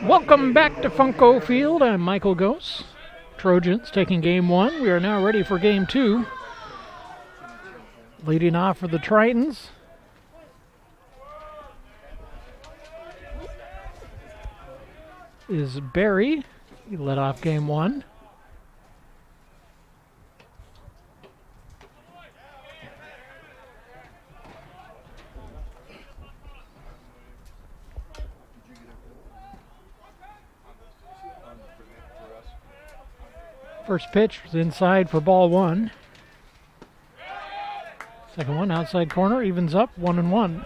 Welcome back to Funko Field. I'm Michael Gose. Trojans taking game one. We are now ready for game two. Leading off for the Tritons is Barry. He led off game one. First pitch was inside for ball one. Second one outside corner, evens up 1-1.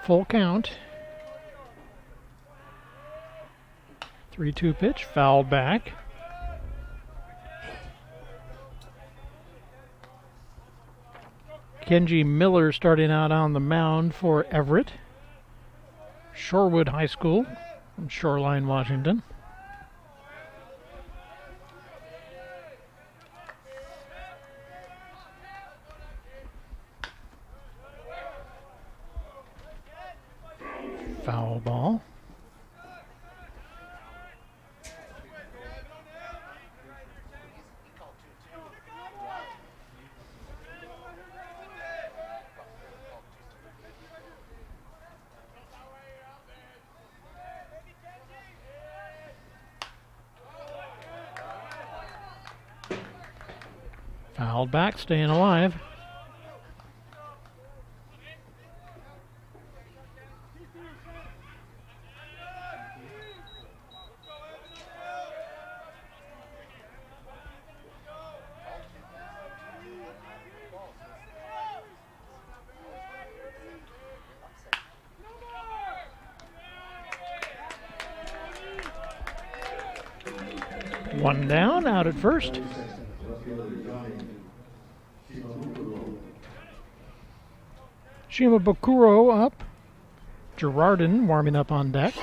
Full count. 3-2 pitch, fouled back. Kenji Miller starting out on the mound for Everett. Shorewood High School from Shoreline, Washington. Foul ball. Fouled back, staying alive. One down, out at first. Shimabukuro up. Girardin warming up on deck.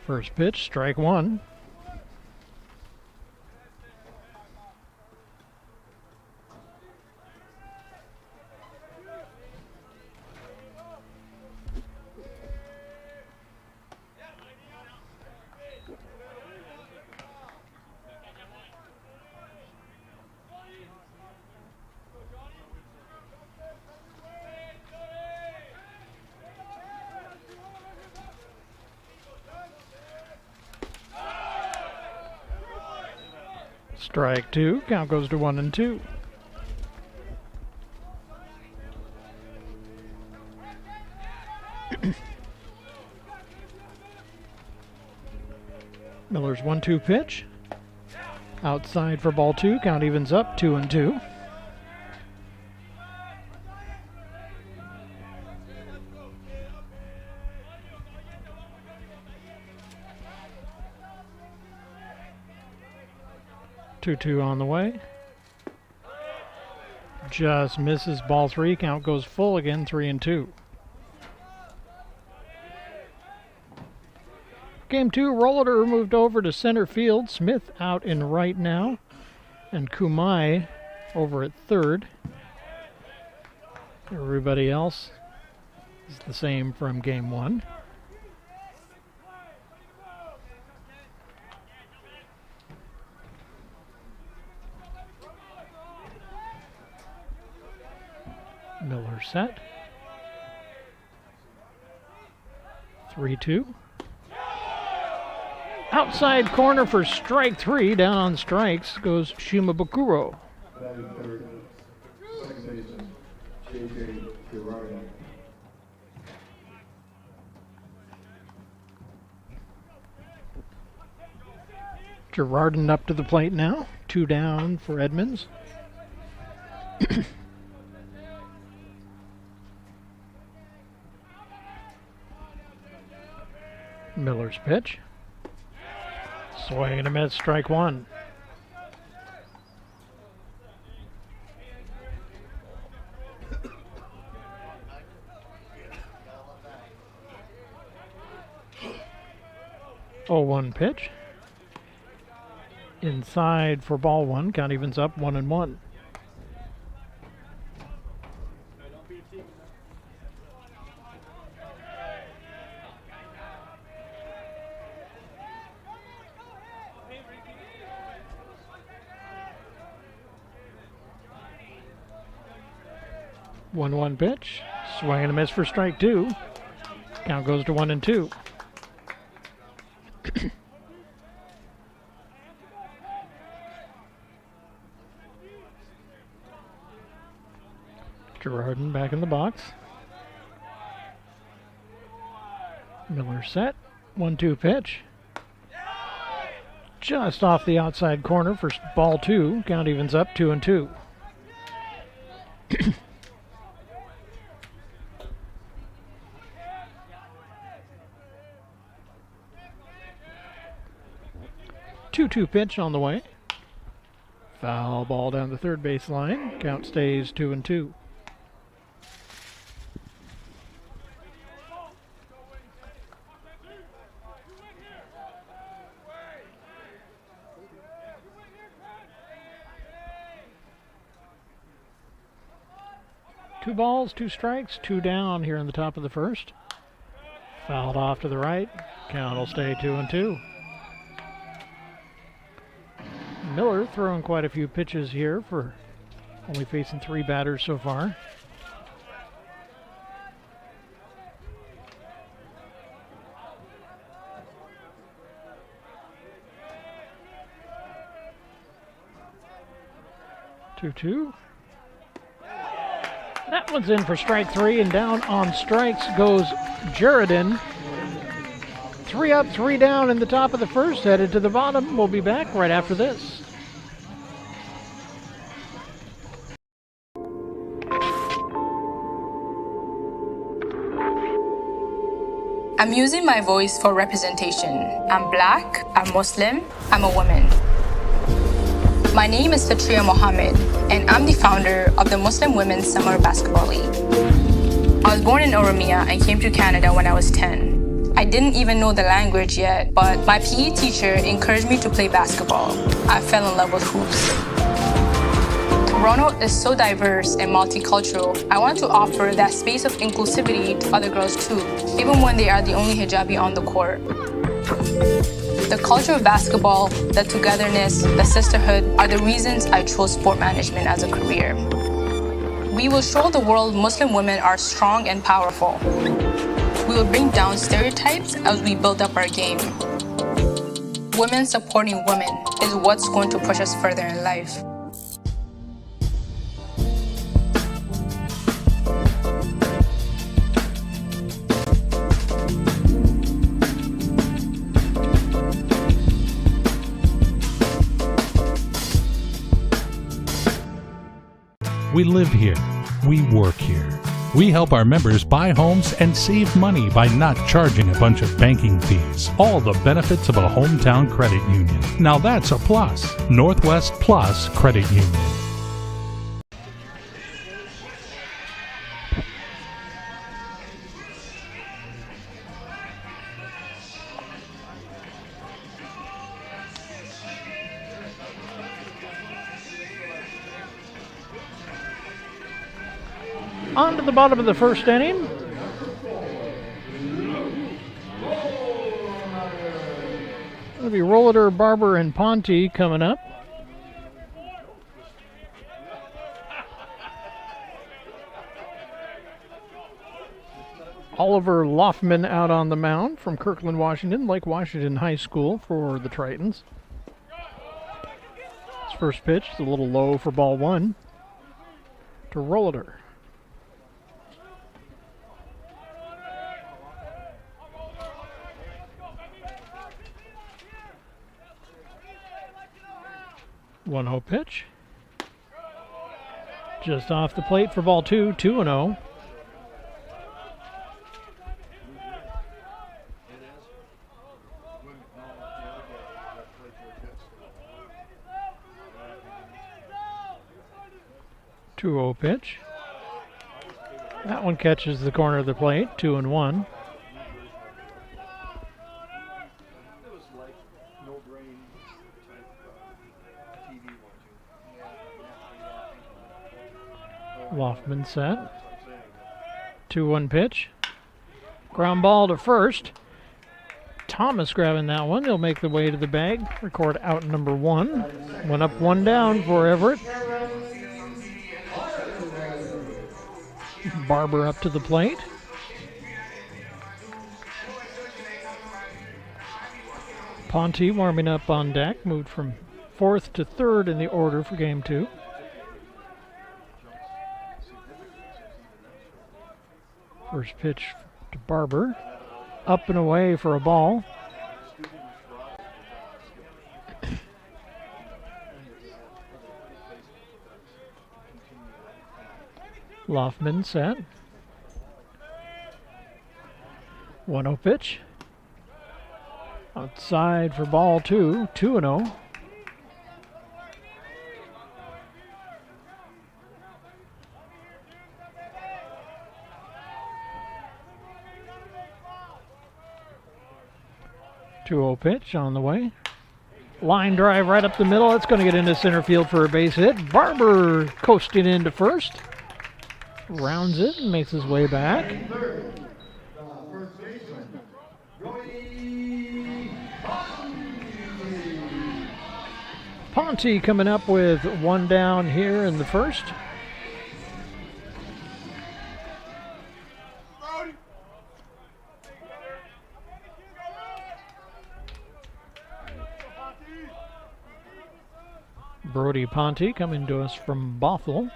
First pitch, strike one. Strike two. Count goes to 1-2. Miller's 1-2 pitch. Outside for ball two. Count evens up 2-2. Two on the way. Just misses ball three. Count goes full again, 3-2. Game 2, Roller moved over to center field. Smith out in right now. And Kumai over at third. Everybody else is the same from Game 1. Miller set. 3-2. Outside corner for strike 3. Down on strikes goes Shimabukuro. Girardin up to the plate now. 2 down for Edmonds. Miller's pitch. Swing and a miss, strike 1. Oh, 1 pitch. Inside for ball 1. Count evens up 1-1. One pitch. Swing and a miss for strike 2. Count goes to 1-2. Girardin back in the box. Miller set. 1-2 pitch. Just off the outside corner for ball 2. Count evens up 2-2. Two pitch on the way. Foul ball down the third base line. Count stays 2-2. Two balls, 2 strikes, 2 down here in the top of the first. Fouled off to the right. Count will stay 2-2. Miller throwing quite a few pitches here for only facing 3 batters so far. Two. That one's in for strike 3, and down on strikes goes Girardin. 3 up, 3 down in the top of the first, headed to the bottom. We'll be back right after this. I'm using my voice for representation. I'm black, I'm Muslim, I'm a woman. My name is Fatria Mohammed, and I'm the founder of the Muslim Women's Summer Basketball League. I was born in Oromia and came to Canada when I was 10. I didn't even know the language yet, but my PE teacher encouraged me to play basketball. I fell in love with hoops. Toronto is so diverse and multicultural. I want to offer that space of inclusivity to other girls too, even when they are the only hijabi on the court. The culture of basketball, the togetherness, the sisterhood are the reasons I chose sport management as a career. We will show the world Muslim women are strong and powerful. We will bring down stereotypes as we build up our game. Women supporting women is what's going to push us further in life. We live here. We work here. We help our members buy homes and save money by not charging a bunch of banking fees. All the benefits of a hometown credit union. Now that's a plus. Northwest Plus Credit Union. On to the bottom of the first inning. It'll be Rollator, Barber, and Ponte coming up. Oliver Loffman out on the mound from Kirkland, Washington, Lake Washington High School for the Tritons. His first pitch is a little low for ball one to Rollator. One 0 pitch. Just off the plate for ball two, 2-0. Two 0 pitch. That one catches the corner of the plate, 2-1. Loffman set. 2-1 pitch. Ground ball to first. Thomas grabbing that one. They'll make the way to the bag. Record out number one. One up, one down for Everett. Barber up to the plate. Ponte warming up on deck. Moved from fourth to third in the order for game two. First pitch to Barber. Up and away for a ball. Loffman set. 1-0 pitch. Outside for ball two, 2-0. Pitch on the way. Line drive right up the middle. It's going to get into center field for a base hit. Barber coasting into first. Rounds it and makes his way back. Ponte coming up with one down here in the first. Brody Ponte coming to us from Bothell.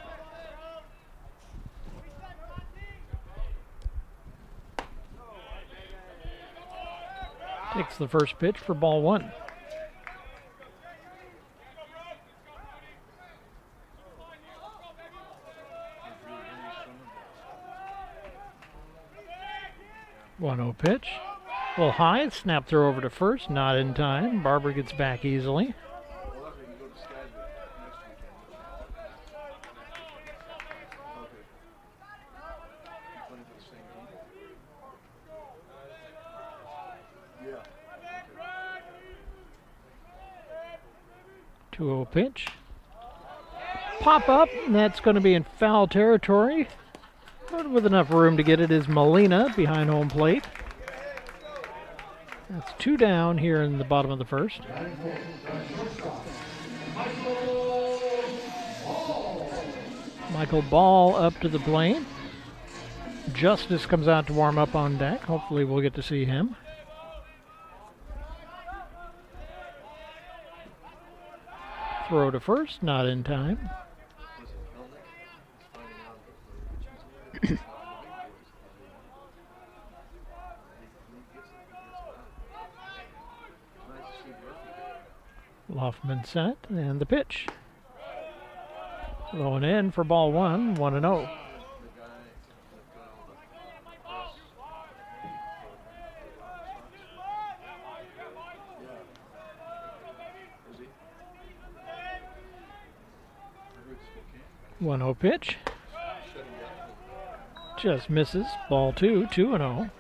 Takes the first pitch for ball one. One 0 pitch. A little high, snap throw over to first, not in time. Barber gets back easily. Two 0 pitch. Pop up, and that's going to be in foul territory. But with enough room to get it is Molina behind home plate. That's two down here in the bottom of the first. Michael Ball up to the plate. Justice comes out to warm up on deck. Hopefully we'll get to see him. Throw to first, not in time. Loffman set, and the pitch. Low and in for ball one, 1-0. One 0 pitch. Just misses. Ball two, 2-0.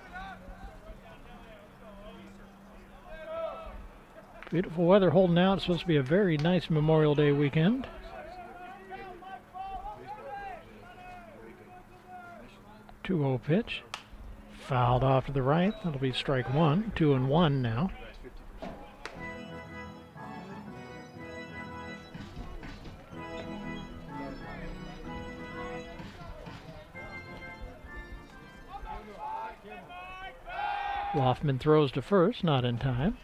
Beautiful weather holding out. It's supposed to be a very nice Memorial Day weekend. 2-0 pitch. Fouled off to the right. That'll be strike one. 2-1 now. Loftman throws to first, not in time.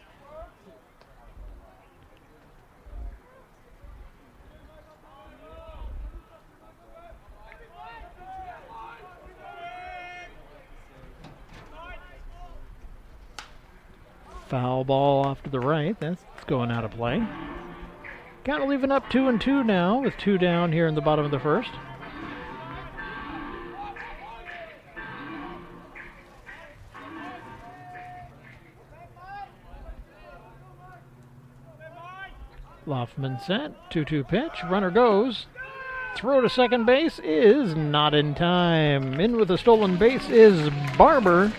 Foul ball off to the right. That's going out of play. Count leaving up 2-2 now with 2 down here in the bottom of the first. Loftman set. 2-2 pitch. Runner goes. Throw to second base is not in time. In with a stolen base is Barber.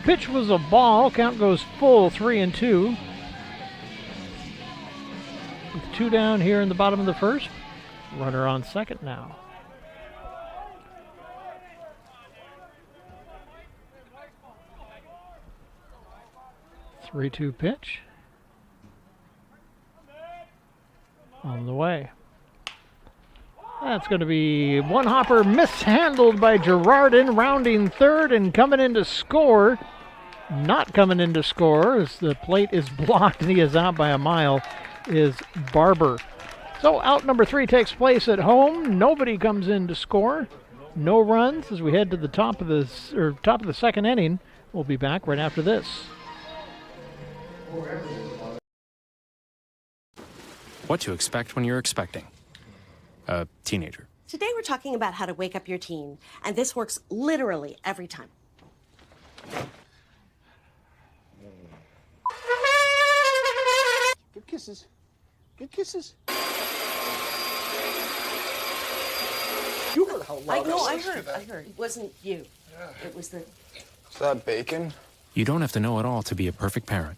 Pitch was a ball. Count goes full 3-2. With 2 down here in the bottom of the first. Runner on second now. Three-two pitch. On the way. That's going to be one hopper mishandled by Girardin, rounding third and coming in to score. Not coming in to score as the plate is blocked and he is out by a mile is Barber. So out number 3 takes place at home. Nobody comes in to score. No runs as we head to the top of the second inning. We'll be back right after this. What to expect when you're expecting a teenager. Today we're talking about how to wake up your teen, and this works literally every time. Good kisses. Good kisses. You heard how loud I heard. It wasn't you. Yeah. It was the... Is that bacon? You don't have to know it all to be a perfect parent.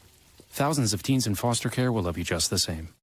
Thousands of teens in foster care will love you just the same.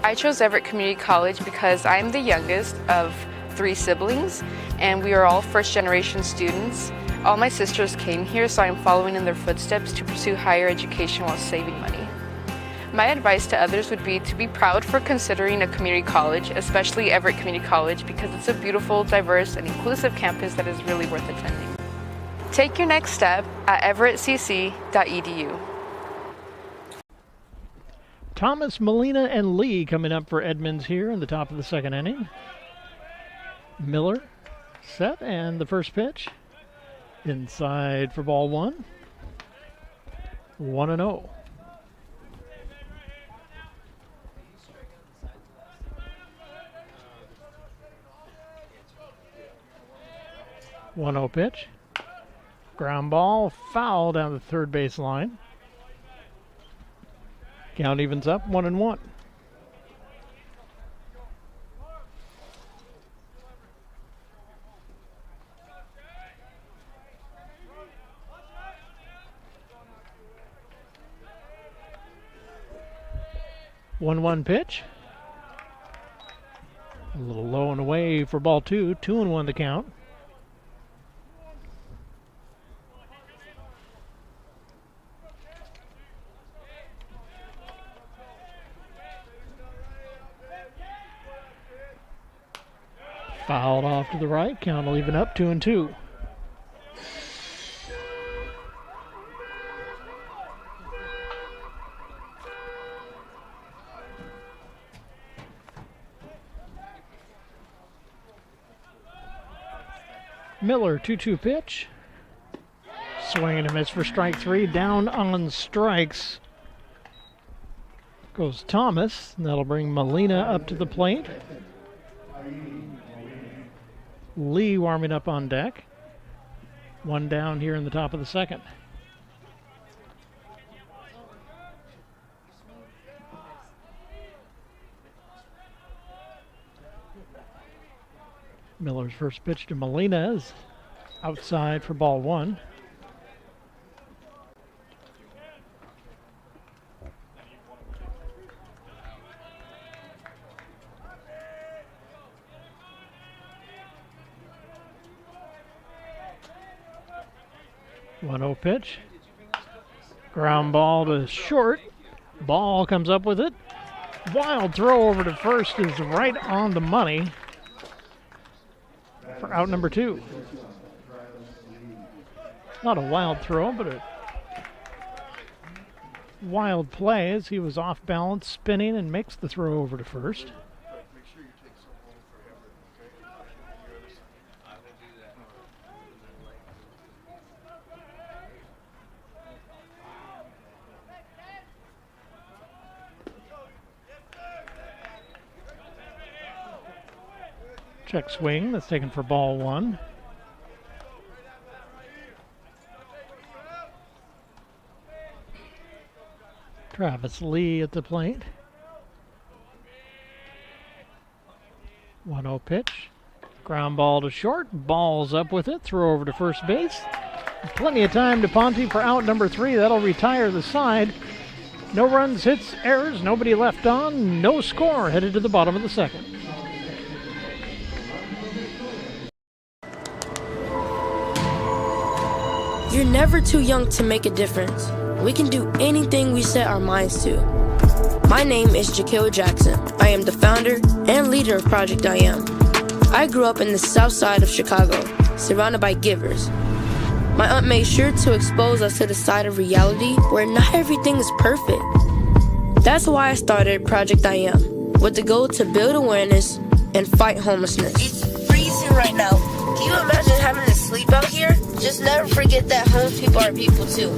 I chose Everett Community College because I'm the youngest of 3 siblings, and we are all first-generation students. All my sisters came here, so I'm following in their footsteps to pursue higher education while saving money. My advice to others would be to be proud for considering a community college, especially Everett Community College, because it's a beautiful, diverse, and inclusive campus that is really worth attending. Take your next step at everettcc.edu. Thomas, Molina, and Lee coming up for Edmonds here in the top of the second inning. Miller set, and the first pitch inside for ball 1. 1-0. Pitch. Ground ball, foul down the third base line. Count evens up 1-1. One pitch. A little low and away for ball 2. 2-1 the count. Fouled off to the right. Count will even up 2-2. Miller, 2-2 pitch. Swing and a miss for strike 3. Down on strikes. Goes Thomas, and that'll bring Molina up to the plate. Lee warming up on deck. One down here in the top of the second. Miller's first pitch to Molina is outside for ball one. One 0 pitch. Ground ball to short. Ball comes up with it. Wild throw over to first is right on the money for out number 2. Not a wild throw, but a wild play as he was off balance, spinning, and makes the throw over to first. Check swing, that's taken for ball one. Travis Lee at the plate. 1-0 pitch. Ground ball to short. Ball's up with it. Throw over to first base. Plenty of time to Ponte for out number 3. That'll retire the side. No runs, hits, errors. Nobody left on. No score. Headed to the bottom of the second. You're never too young to make a difference. We can do anything we set our minds to. My name is Jaquil Jackson. I am the founder and leader of Project I Am. I grew up in the south side of Chicago, surrounded by givers. My aunt made sure to expose us to the side of reality where not everything is perfect. That's why I started Project I Am, with the goal to build awareness and fight homelessness. It's freezing right now. Can you imagine having to sleep out here? Just never forget that homeless people are people too.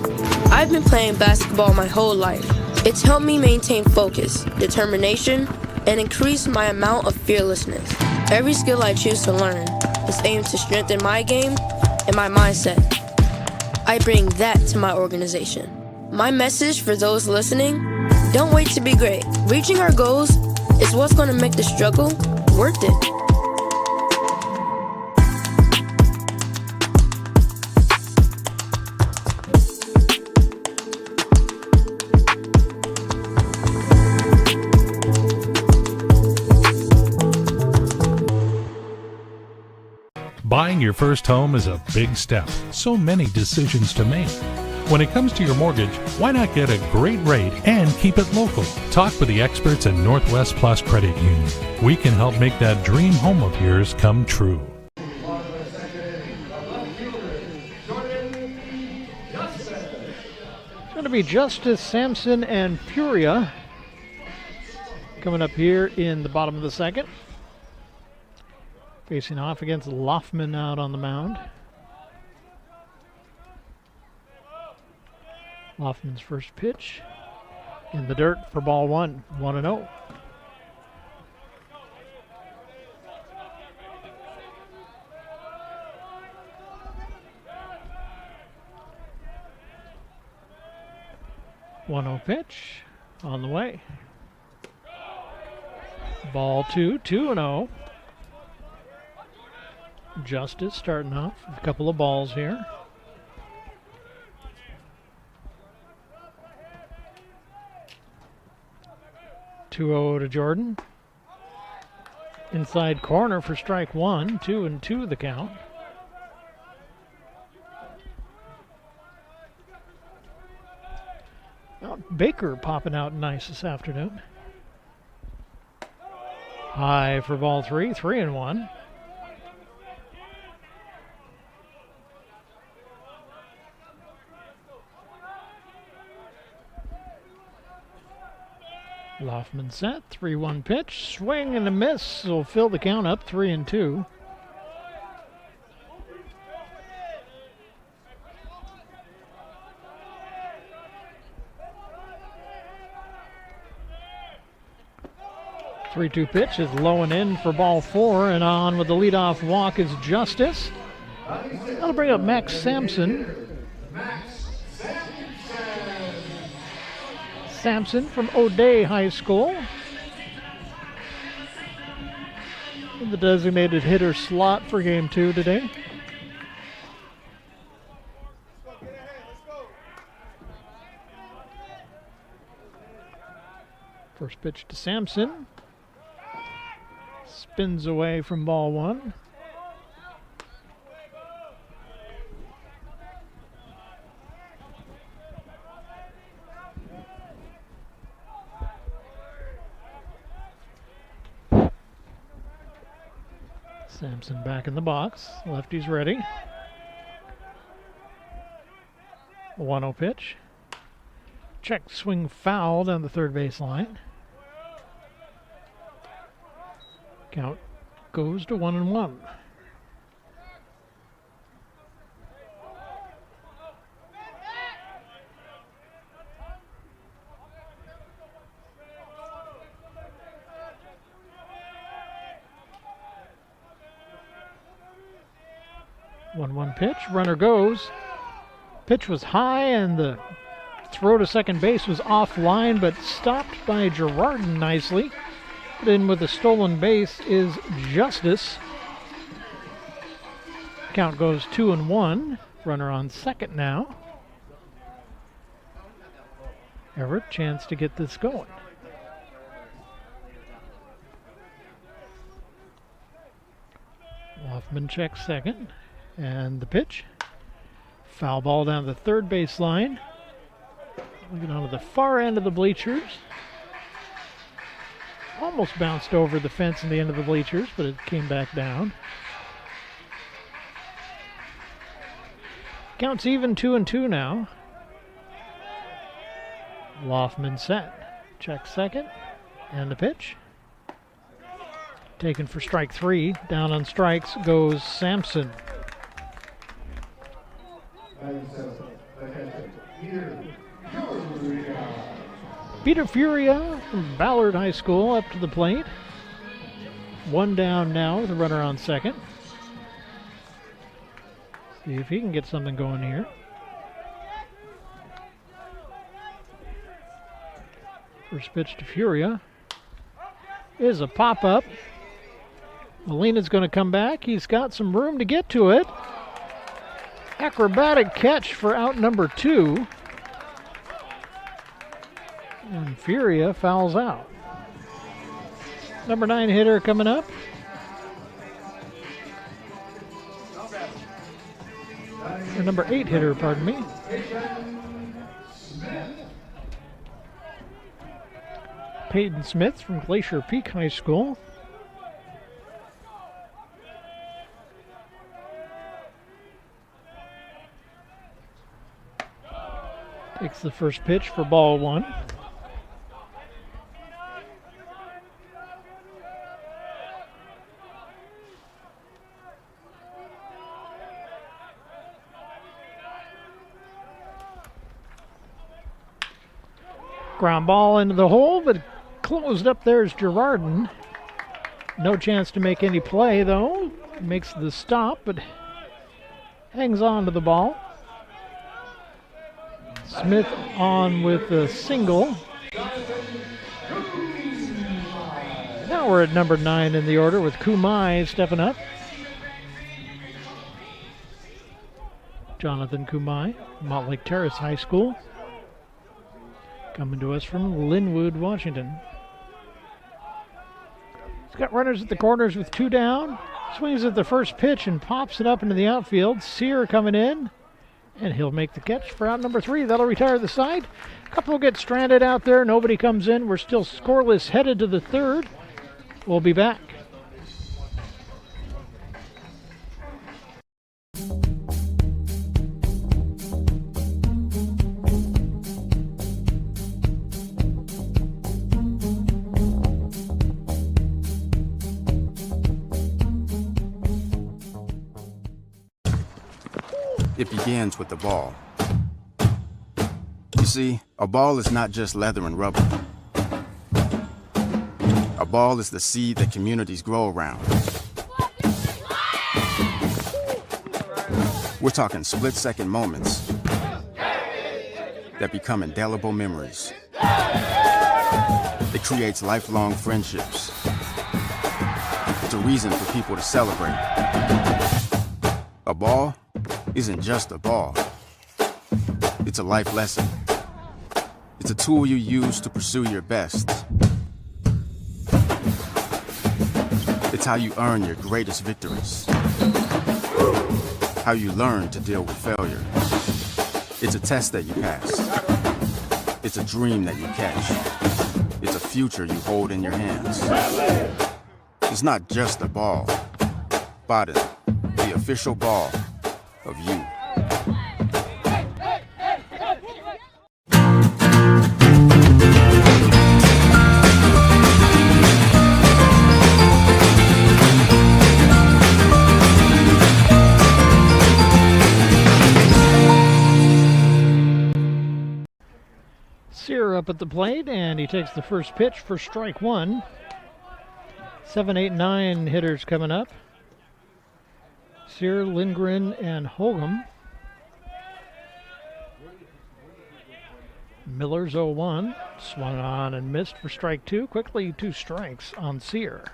I've been playing basketball my whole life. It's helped me maintain focus, determination, and increase my amount of fearlessness. Every skill I choose to learn is aimed to strengthen my game and my mindset. I bring that to my organization. My message for those listening, don't wait to be great. Reaching our goals is what's going to make the struggle worth it. Buying your first home is a big step. So many decisions to make. When it comes to your mortgage, why not get a great rate and keep it local? Talk with the experts at Northwest Plus Credit Union. We can help make that dream home of yours come true. It's going to be Justice, Sampson, and Furia coming up here in the bottom of the second. Facing off against Loffman out on the mound. Loffman's first pitch in the dirt for ball one, 1-0. One-0 pitch on the way. Ball two, 2-0. Justice starting off with a couple of balls here. Two-0 to Jordan. Inside corner for strike one. 2-2 the count. Now, Baker popping out nice this afternoon. High for ball three, 3-1. Loffman set, 3-1 pitch, swing and a miss will fill the count up, 3-2. 3-2 pitch is low and in for ball 4, and on with the leadoff walk is Justice. That'll bring up Max Sampson. Sampson from O'Day High School in the designated hitter slot for Game 2 today. First pitch to Sampson. Spins away from ball 1. Sampson back in the box. Lefty's ready. 1-0 pitch. Check swing foul down the third base line. Count goes to 1-1. One pitch, runner goes. Pitch was high and the throw to second base was offline, but stopped by Girardin nicely. Put in with a stolen base is Justice. Count goes 2-1. Runner on second now. Everett, chance to get this going. Hoffman checks second. And the pitch. Foul ball down the third base line. Looking onto the far end of the bleachers. Almost bounced over the fence in the end of the bleachers, but it came back down. Counts even 2-2 now. Loftman set. Checks second. And the pitch. Taken for strike 3. Down on strikes goes Sampson. Peter Furia from Ballard High School up to the plate. 1 down now with a runner on second. See if he can get something going here. First pitch to Furia is a pop-up. Molina's going to come back. He's got some room to get to it. Acrobatic catch for out number 2. And Furia fouls out. Number 9 hitter coming up. Or number 8 hitter, pardon me. Peyton Smith from Glacier Peak High School. Takes the first pitch for ball 1. Ground ball into the hole, but closed up there's Girardin. No chance to make any play, though. Makes the stop, but hangs on to the ball. Smith on with a single. Now we're at number 9 in the order with Kumai stepping up. Jonathan Kumai, Montlake Terrace High School. Coming to us from Linwood, Washington. He's got runners at the corners with 2 down. Swings at the first pitch and pops it up into the outfield. Sear coming in. And he'll make the catch for out number 3. That'll retire the side. A couple will get stranded out there. Nobody comes in. We're still scoreless headed to the 3rd. We'll be back. It begins with the ball. You see, a ball is not just leather and rubber. A ball is the seed that communities grow around. We're talking split-second moments that become indelible memories. It creates lifelong friendships. It's a reason for people to celebrate. A ball isn't just a ball. It's a life lesson. It's a tool you use to pursue your best. It's how you earn your greatest victories. How you learn to deal with failure. It's a test that you pass. It's a dream that you catch. It's a future you hold in your hands. It's not just a ball. Bottom, the official ball of you. Sear up at the plate, and he takes the first pitch for strike one. 7, 8, 9 hitters coming up. Sear, Lindgren, and Hogum. Miller's 0-1. Swung on and missed for strike two. Quickly 2 strikes on Sear.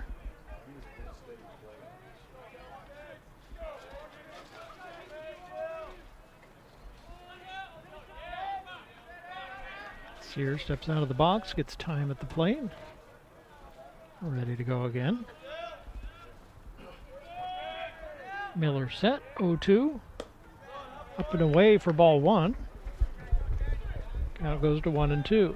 Sear steps out of the box, gets time at the plate. Ready to go again. Miller set, 0-2. Up and away for ball one. Count goes to 1-2.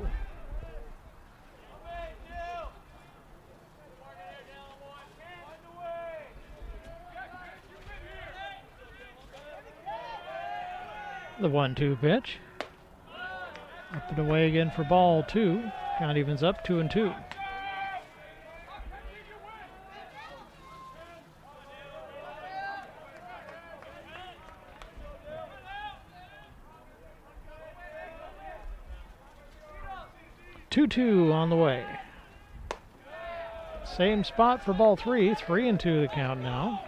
The 1-2 pitch. Up and away again for ball two. Count evens up 2-2. Two on the way. Same spot for ball three. 3-2 the count now.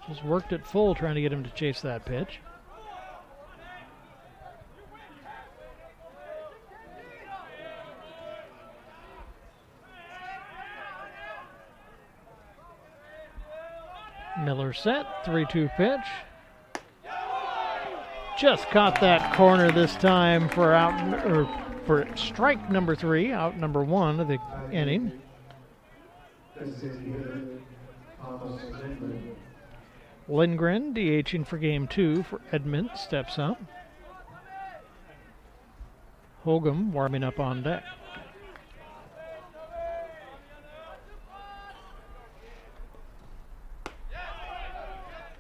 Just worked it full trying to get him to chase that pitch. Miller set, 3-2 pitch. Just caught that corner this time for for strike number 3, out number 1 of the inning. Lindgren DHing for game 2 for Edmonds steps up. Hogum warming up on deck.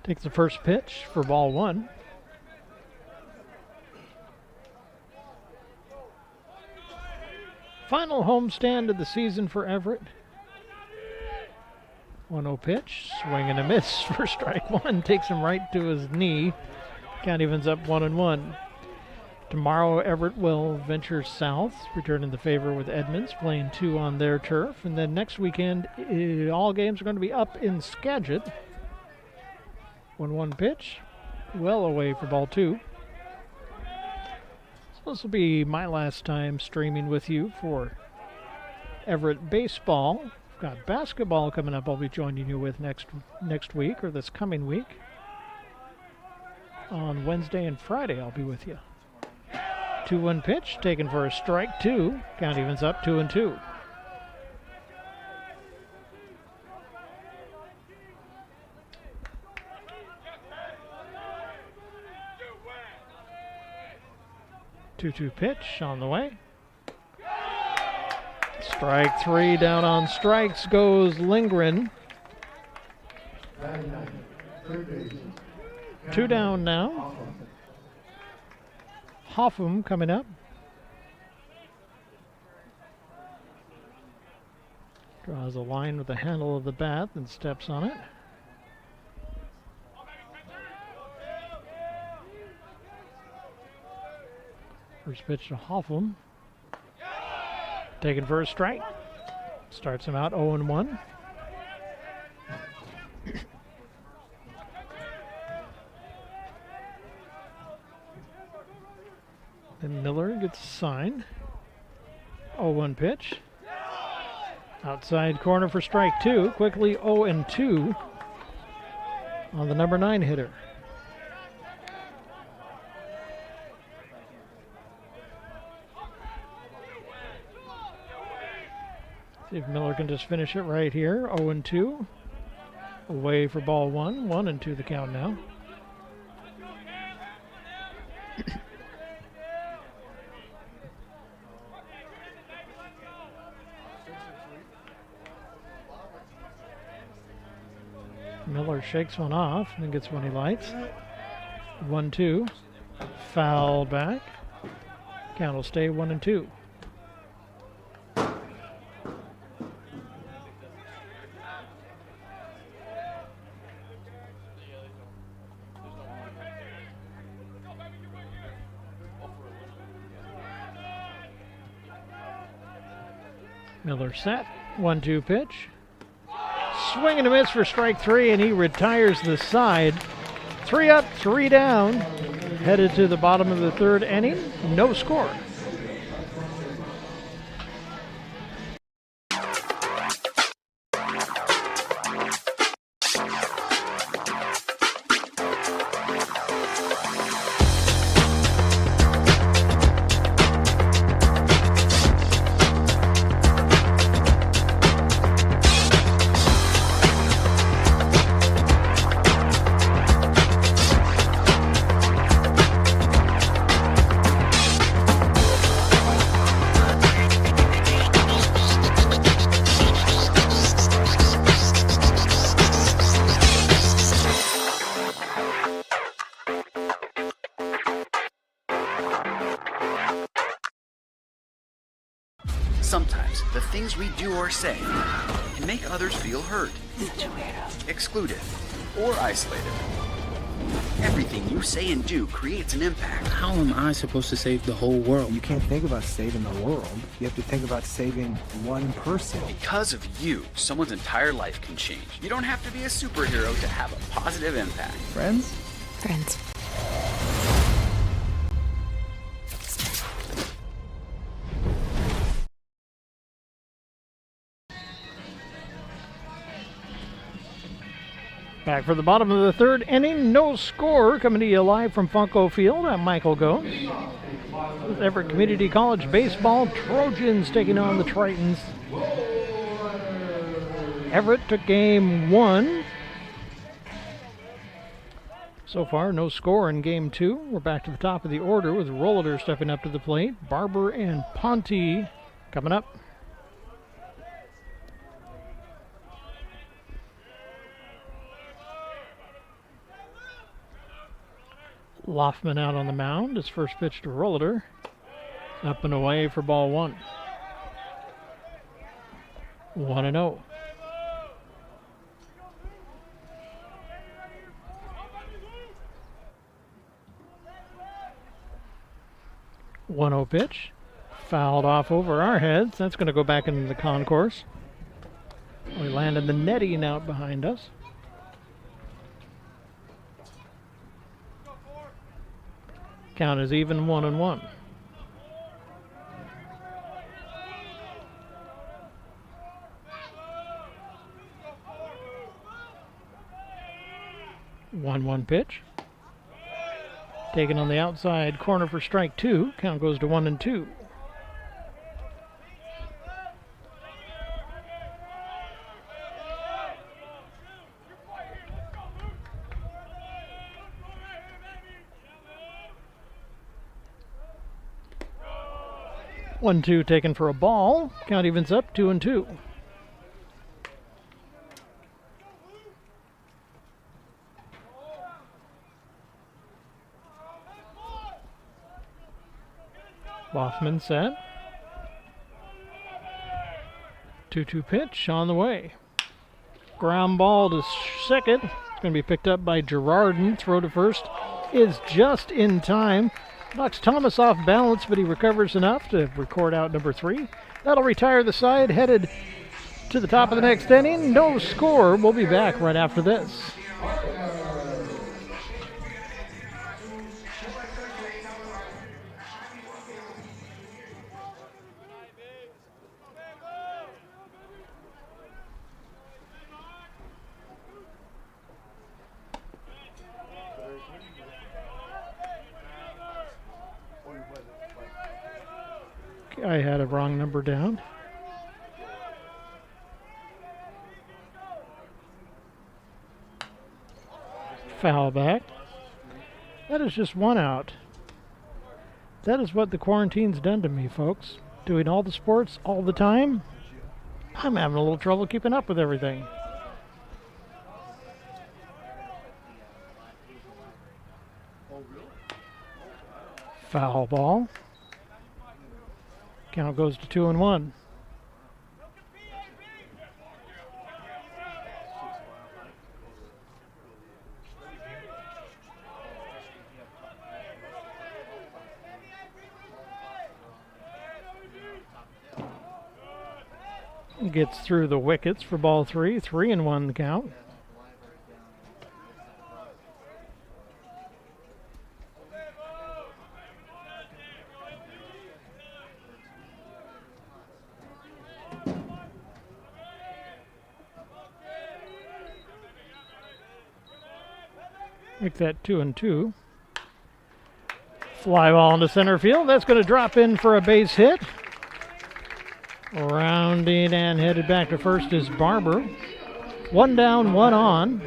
Takes the first pitch for ball one. Final homestand of the season for Everett. 1-0 pitch, swing and a miss for strike one. Takes him right to his knee. Count evens up 1-1. Tomorrow Everett will venture south, returning the favor with Edmonds, playing 2 on their turf. And then next weekend, all games are going to be up in Skagit. 1-1 pitch, well away for ball two. So this will be my last time streaming with you for Everett baseball. We've got basketball coming up I'll be joining you with next week, or this coming week. On Wednesday and Friday I'll be with you. 2-1 pitch, taken for a strike two. Count evens up 2-2. Two pitch on the way. Strike three, down on strikes goes Lindgren. 2 down now. Hoffman coming up. Draws a line with the handle of the bat and steps on it. First pitch to Hoffman. Taken for a strike. Starts him out 0-1. Then Miller gets a sign. 0-1 pitch. Outside corner for strike 2. Quickly 0-2 on the number 9 hitter. See if Miller can just finish it right here. 0-2. Away for ball 1. 1-2 the count now. Miller shakes one off and gets one he likes. 1-2. Foul back. Count will stay 1-2. Miller set. 1-2 pitch. Swing and a miss for strike 3, and he retires the side. 3 up, 3 down. Headed to the bottom of the 3rd inning. No score. Sometimes the things we do or say can make others feel hurt, excluded, or isolated. Everything you say and do creates an impact. How am I supposed to save the whole world? You can't think about saving the world. You have to think about saving one person. Because of you, someone's entire life can change. You don't have to be a superhero to have a positive impact. Friends? Friends. Back for the bottom of the 3rd inning. No score. Coming to you live from Funko Field. I'm Michael Goes. With Everett Community College baseball, Trojans taking on the Tritons. Everett took game 1. So far, no score in game 2. We're back to the top of the order with Rollader stepping up to the plate. Barber and Ponte coming up. Loffman out on the mound. His first pitch to Rollader. Up and away for ball 1. 1-0. One-0 pitch. Fouled off over our heads. That's going to go back into the concourse. We landed the netting out behind us. Count is even 1-1. One pitch. Taken on the outside corner for strike 2. Count goes to 1-2. One, 2 taken for a ball. Count evens up 2-2. Loffman set. 2-2 pitch on the way. Ground ball to second. It's going to be picked up by Girardin. Throw to first is just in time. Knocks Thomas off balance, but he recovers enough to record out number 3. That'll retire the side, headed to the top of the next inning. No score. We'll be back right after this. I had a wrong number down. Foul back. That is just one out. That is what the quarantine's done to me, folks. Doing all the sports all the time. I'm having a little trouble keeping up with everything. Foul ball. Count goes to 2-1. Gets through the wickets for ball 3. 3-1 the count. Make that 2-2. Fly ball into center field. That's going to drop in for a base hit. Rounded and headed back to first is Barber. One down, one on.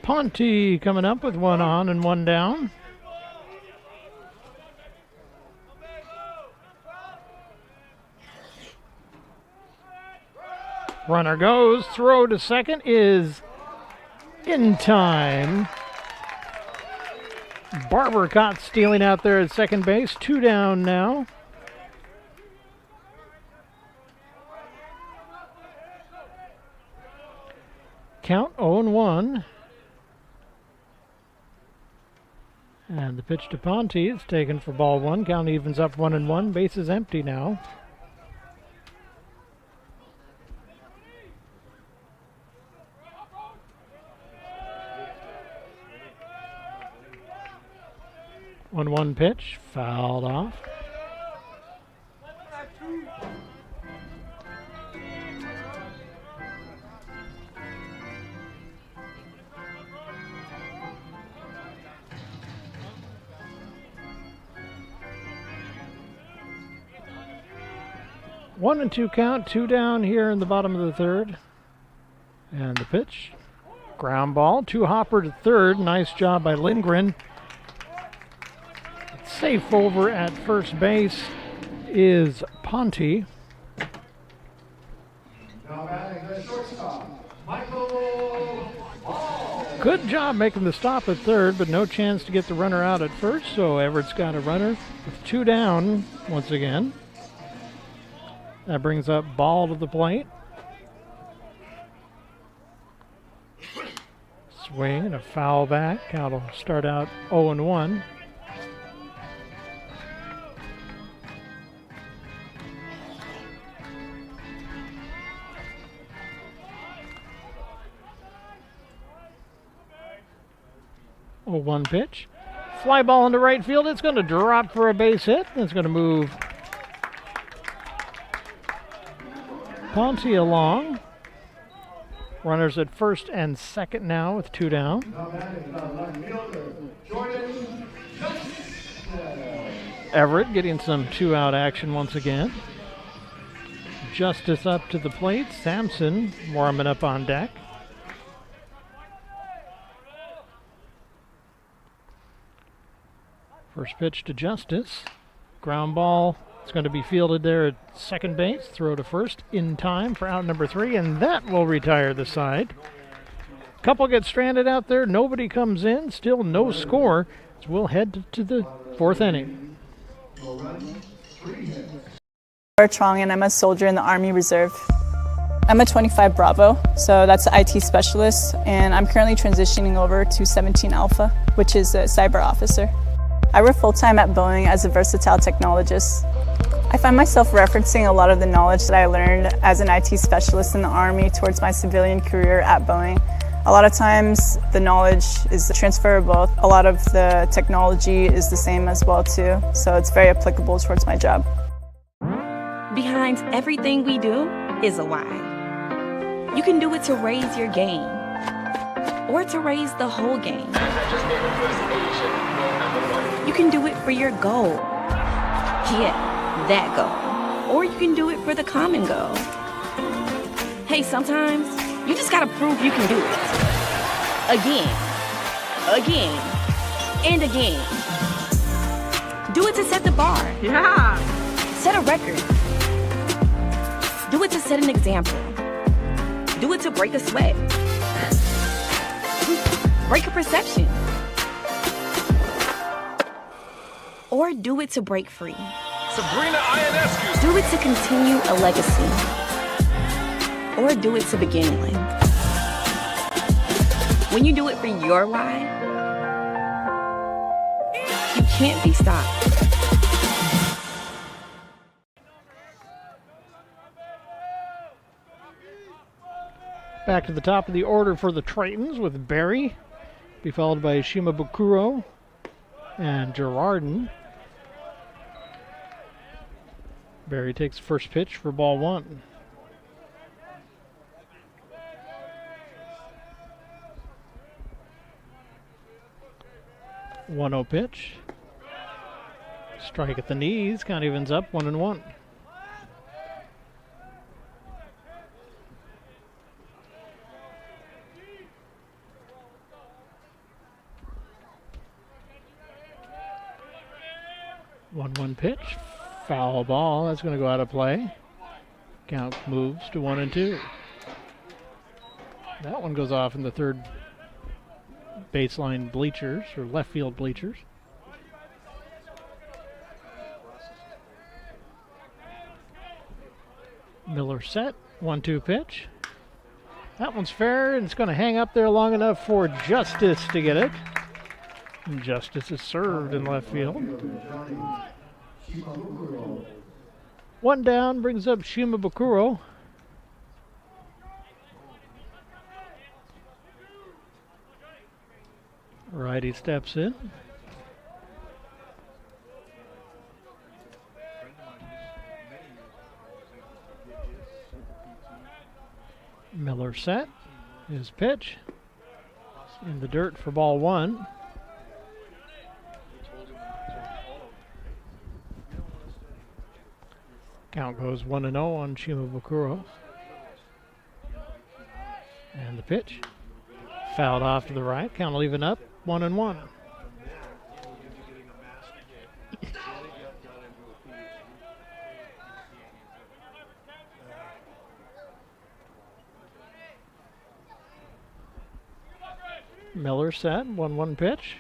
Ponte coming up with one on and one down. Runner goes, throw to second is in time. Barber caught stealing out there at second base. 2 down now. Count 0-1. And the pitch to Ponte is taken for ball 1. Count evens up 1-1. Base is empty now. 1-1 pitch, fouled off. One and two count, 2 down here in the bottom of the third. And the pitch, ground ball, 2-hopper to third. Nice job by Lindgren. Safe over at first base is Ponte. Good job making the stop at third, but no chance to get the runner out at first, so Everett's got a runner with 2 down once again. That brings up ball to the plate. Swing and a foul back. Count will start out 0-1. One pitch. Fly ball into right field. It's going to drop for a base hit. It's going to move Ponte along. Runners at first and second now with 2 down. Everett getting some 2-out action once again. Justice up to the plate. Sampson warming up on deck. First pitch to Justice. Ground ball. It's going to be fielded there at second base. Throw to first in time for out number 3, and that will retire the side. Couple get stranded out there. Nobody comes in. Still no score. So we'll head to the 4th inning. Trong, and I'm a soldier in the Army Reserve. I'm a 25 Bravo, so that's an IT specialist, and I'm currently transitioning over to 17 Alpha, which is a cyber officer. I work full-time at Boeing as a versatile technologist. I find myself referencing a lot of the knowledge that I learned as an IT specialist in the Army towards my civilian career at Boeing. A lot of times the knowledge is transferable. A lot of the technology is the same as well too, so it's very applicable towards my job. Behind everything we do is a why. You can do it to raise your game, or to raise the whole game. You can do it for your goal. Yeah, that goal. Or you can do it for the common goal. Hey, sometimes you just gotta prove you can do it. Again, and again. Do it to set the bar. Yeah. Set a record. Do it to set an example. Do it to break a sweat. Break a perception. Or do it to break free. Sabrina Ionescu. Do it to continue a legacy. Or do it to begin one. When you do it for your why, you can't be stopped. Back to the top of the order for the Tritons with Barry, be followed by Shimabukuro and Girardin. Barry takes the first pitch for ball one. One-oh pitch. Strike at the knees. Count evens up 1-1. One pitch. Foul ball. That's going to go out of play. Count moves to 1-2. That one goes off in the third baseline bleachers, or left field bleachers. Miller set. 1-2 pitch. That one's fair, and it's going to hang up there long enough for Justice to get it. And Justice is served in left field. One down brings up Shimabukuro. Righty steps in. Miller set. His pitch. In the dirt for ball one. Count goes 1-0 on Shimabukuro. And the pitch. Fouled off to the right. Count will even up 1-1. Miller set. 1-1 pitch.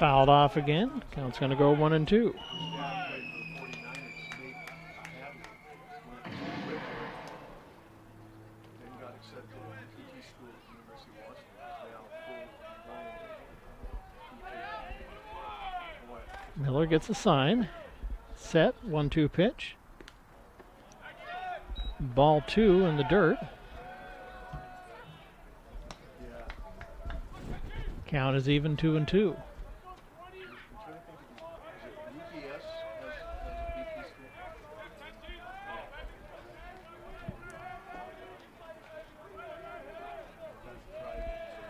Fouled off again. Count's going to go 1-2. Miller gets a sign. Set. 1-2 pitch. Ball two in the dirt. Count is even 2-2.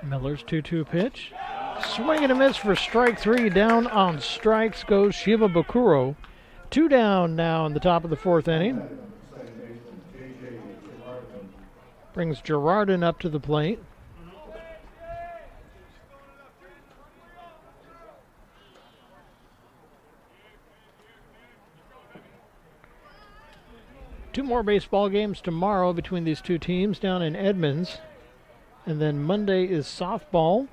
Miller's 2-2 pitch. Swing and a miss for strike three. Down on strikes goes Shimabukuro. Two down now in the top of the fourth inning. Brings Girardin up to the plate. Two more baseball games tomorrow between these two teams down in Edmonds. And then Monday is softball.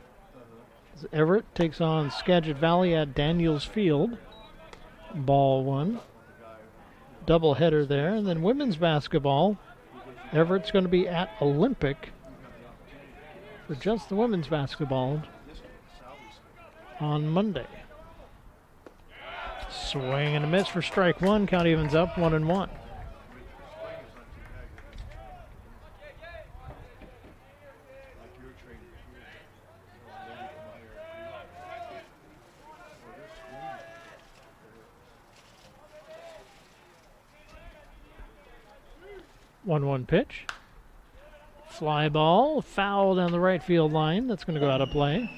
Everett takes on Skagit Valley at Daniels Field. Ball one. Double header there. And then women's basketball. Everett's going to be at Olympic for just the women's basketball on Monday. Swing and a miss for strike one. Count evens up 1-1. One pitch. Fly ball, foul down the right field line. That's going to go out of play.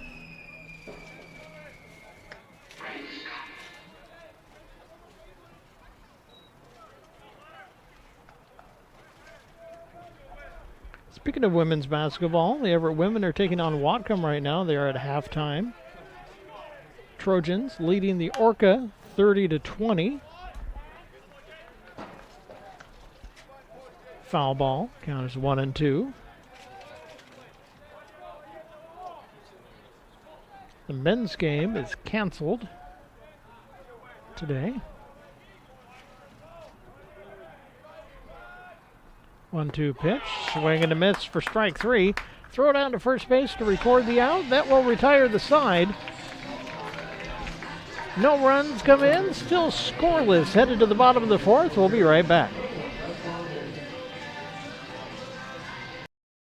Speaking of women's basketball, the Everett women are taking on Whatcom right now. They are at halftime. Trojans leading the Orca 30-20. Foul ball, count is 1-2. The men's game is canceled today. 1-2 pitch, swing and a miss for strike three. Throw down to first base to record the out. That will retire the side. No runs come in, still scoreless. Headed to the bottom of the fourth. We'll be right back.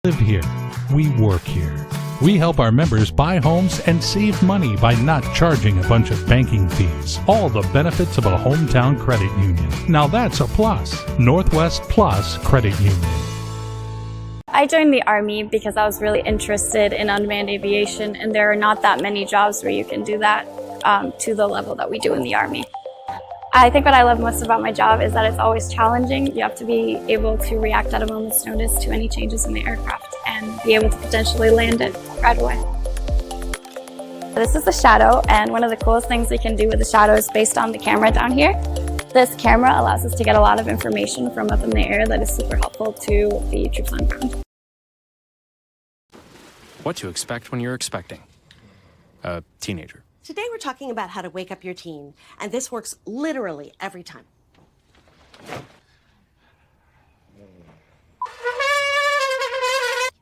Live here. We work here. We help our members buy homes and save money by not charging a bunch of banking fees. All the benefits of a hometown credit union. Now that's a plus. Northwest Plus Credit Union. I joined the Army because I was really interested in unmanned aviation, and there are not that many jobs where you can do that to the level that we do in the Army. I think what I love most about my job is that it's always challenging. You have to be able to react at a moment's notice to any changes in the aircraft and be able to potentially land it right away. This is the Shadow, and one of the coolest things we can do with the Shadow is based on the camera down here. This camera allows us to get a lot of information from up in the air that is super helpful to the troops on ground. What to expect when you're expecting a teenager. Today we're talking about how to wake up your teen, and this works literally every time.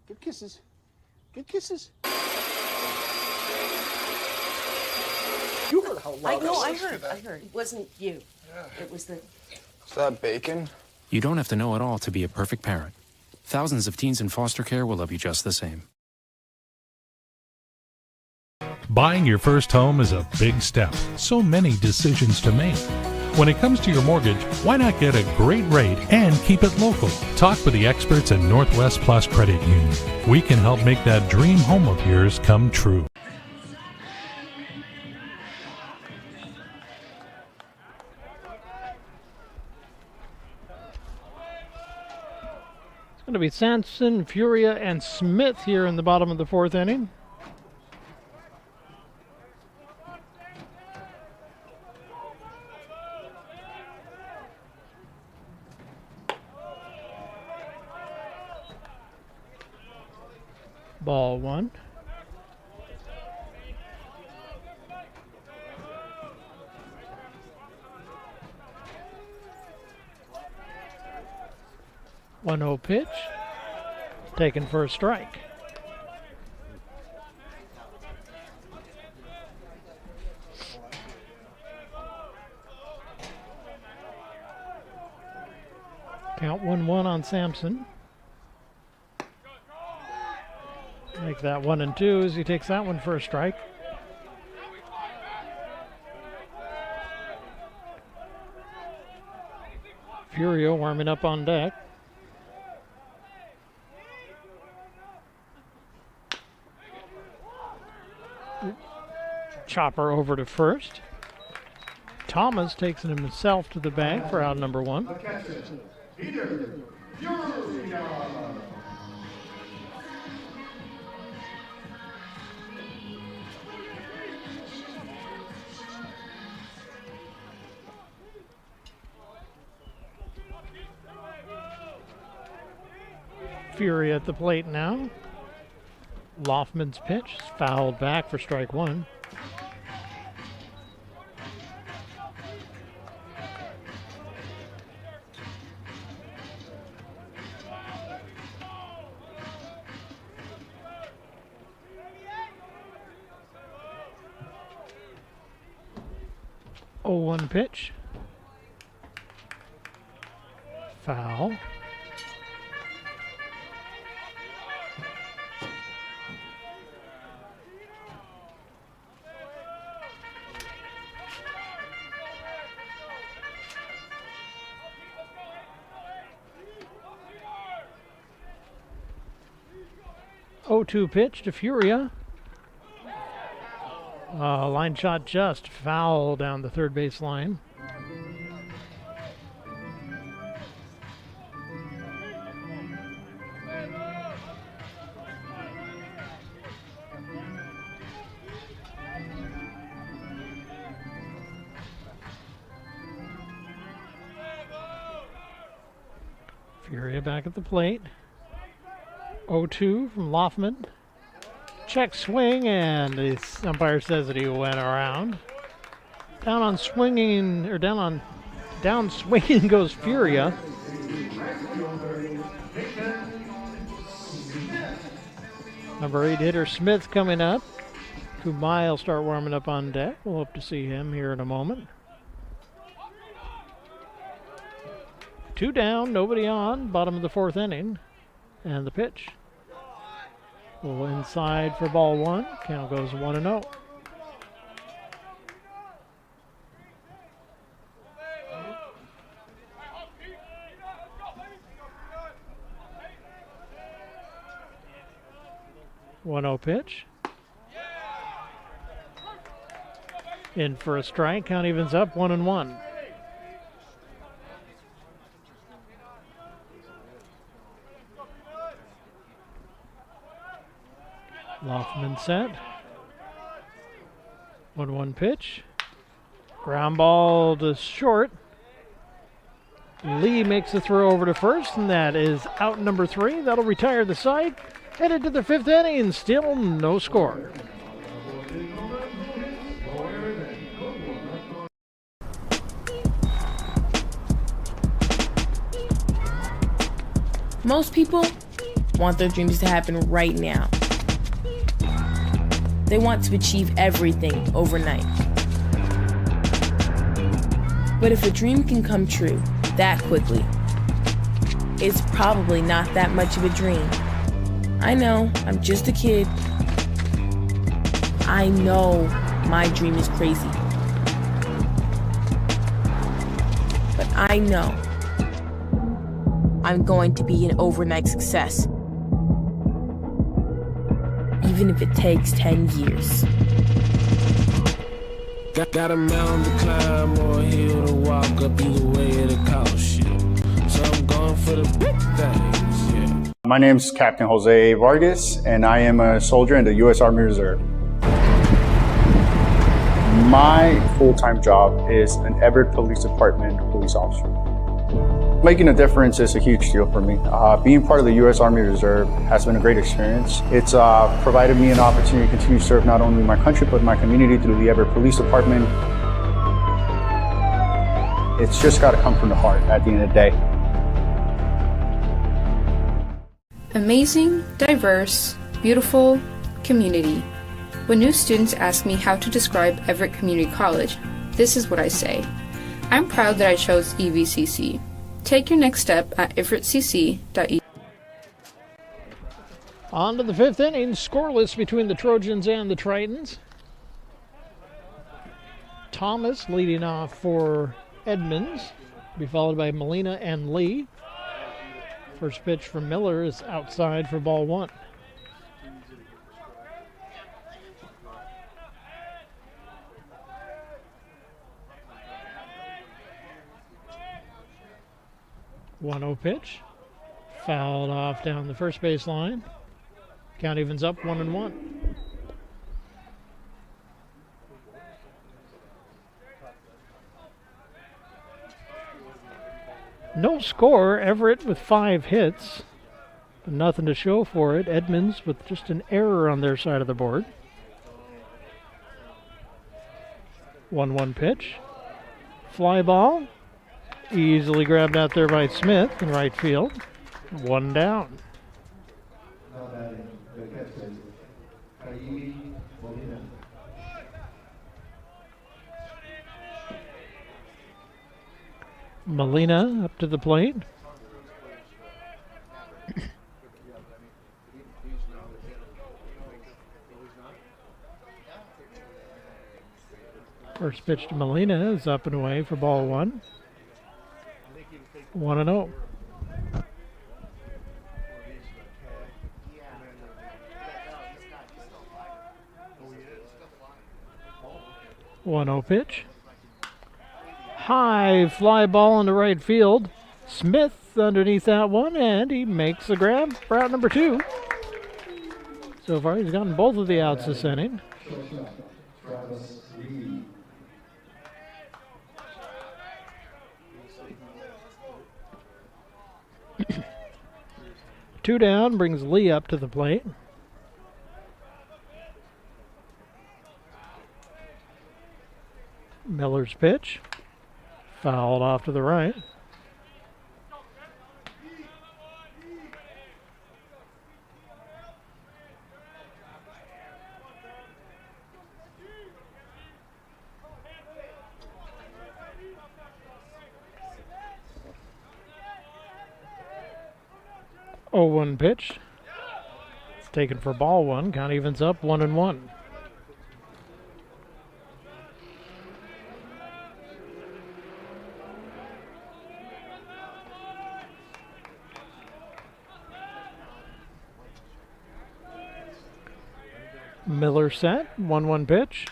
Good kisses. Good kisses. You heard how loud I heard. It wasn't you. Yeah. It was the... Is that bacon? You don't have to know it all to be a perfect parent. Thousands of teens in foster care will love you just the same. Buying your first home is a big step. So many decisions to make. When it comes to your mortgage, why not get a great rate and keep it local? Talk with the experts at Northwest Plus Credit Union. We can help make that dream home of yours come true. It's going to be Sampson, Furia, and Smith here in the bottom of the fourth inning. Ball one. One 0 pitch. Taken for a strike. Count 1-1 on Sampson. Make that 1-2 as he takes that one for a strike. Furio warming up on deck. Chopper over to first. Thomas takes him himself to the bag for out number one. Fury at the plate now. Loftman's pitch is fouled back for strike one. 0-1 pitch. Foul. O2 pitch to Furia. Line shot just foul down the third base line. Furia back at the plate. 0-2 from Loffman. Check swing, and the umpire says that he went around. Down swinging goes Furia. Number 8 hitter Smith coming up. Kumai will start warming up on deck. We'll hope to see him here in a moment. 2 down, nobody on, bottom of the 4th inning. And the pitch. A little inside for ball 1. Count goes 1-0. Pitch. In for a strike. Count evens up 1-1. Loffman set. 1-1 pitch. Ground ball to short. Lee makes the throw over to first, and that is out number 3. That'll retire the side. Headed to the 5th inning, still no score. Most people want their dreams to happen right now. They want to achieve everything overnight. But if a dream can come true that quickly, it's probably not that much of a dream. I know, I'm just a kid. I know my dream is crazy. But I know I'm going to be an overnight success. Even if it takes 10 years. Got a mountain to climb or a hill to walk up, either way it'll cost you. So I'm going for the big things, yeah. My name's Captain Jose Vargas, and I am a soldier in the U.S. Army Reserve. My full-time job is an Everett Police Department police officer. Making a difference is a huge deal for me. Being part of the U.S. Army Reserve has been a great experience. It's provided me an opportunity to continue to serve not only my country, but my community through the Everett Police Department. It's just got to come from the heart at the end of the day. Amazing, diverse, beautiful community. When new students ask me how to describe Everett Community College, this is what I say. I'm proud that I chose EVCC. Take your next step at everettcc.edu. On to the 5th inning, scoreless between the Trojans and the Tritons. Thomas leading off for Edmonds, be followed by Molina and Lee. First pitch from Miller is outside for ball 1. Pitch. Fouled off down the first base line. Count evens up 1-1. No score. Everett with 5 hits. But nothing to show for it. Edmonds with just an error on their side of the board. 1-1 pitch. Fly ball. Easily grabbed out there by Smith in right field. 1 down. Molina up to the plate. First pitch to Molina is up and away for ball one. 1-0. One 0 pitch. High fly ball into right field. Smith underneath that one, and he makes the grab for out number 2. So far, he's gotten both of the outs this inning. Two down brings Lee up to the plate. Miller's pitch. Fouled off to the right. Oh, 1 pitch. It's taken for ball one. Count evens up 1-1. Miller set, 1-1 pitch.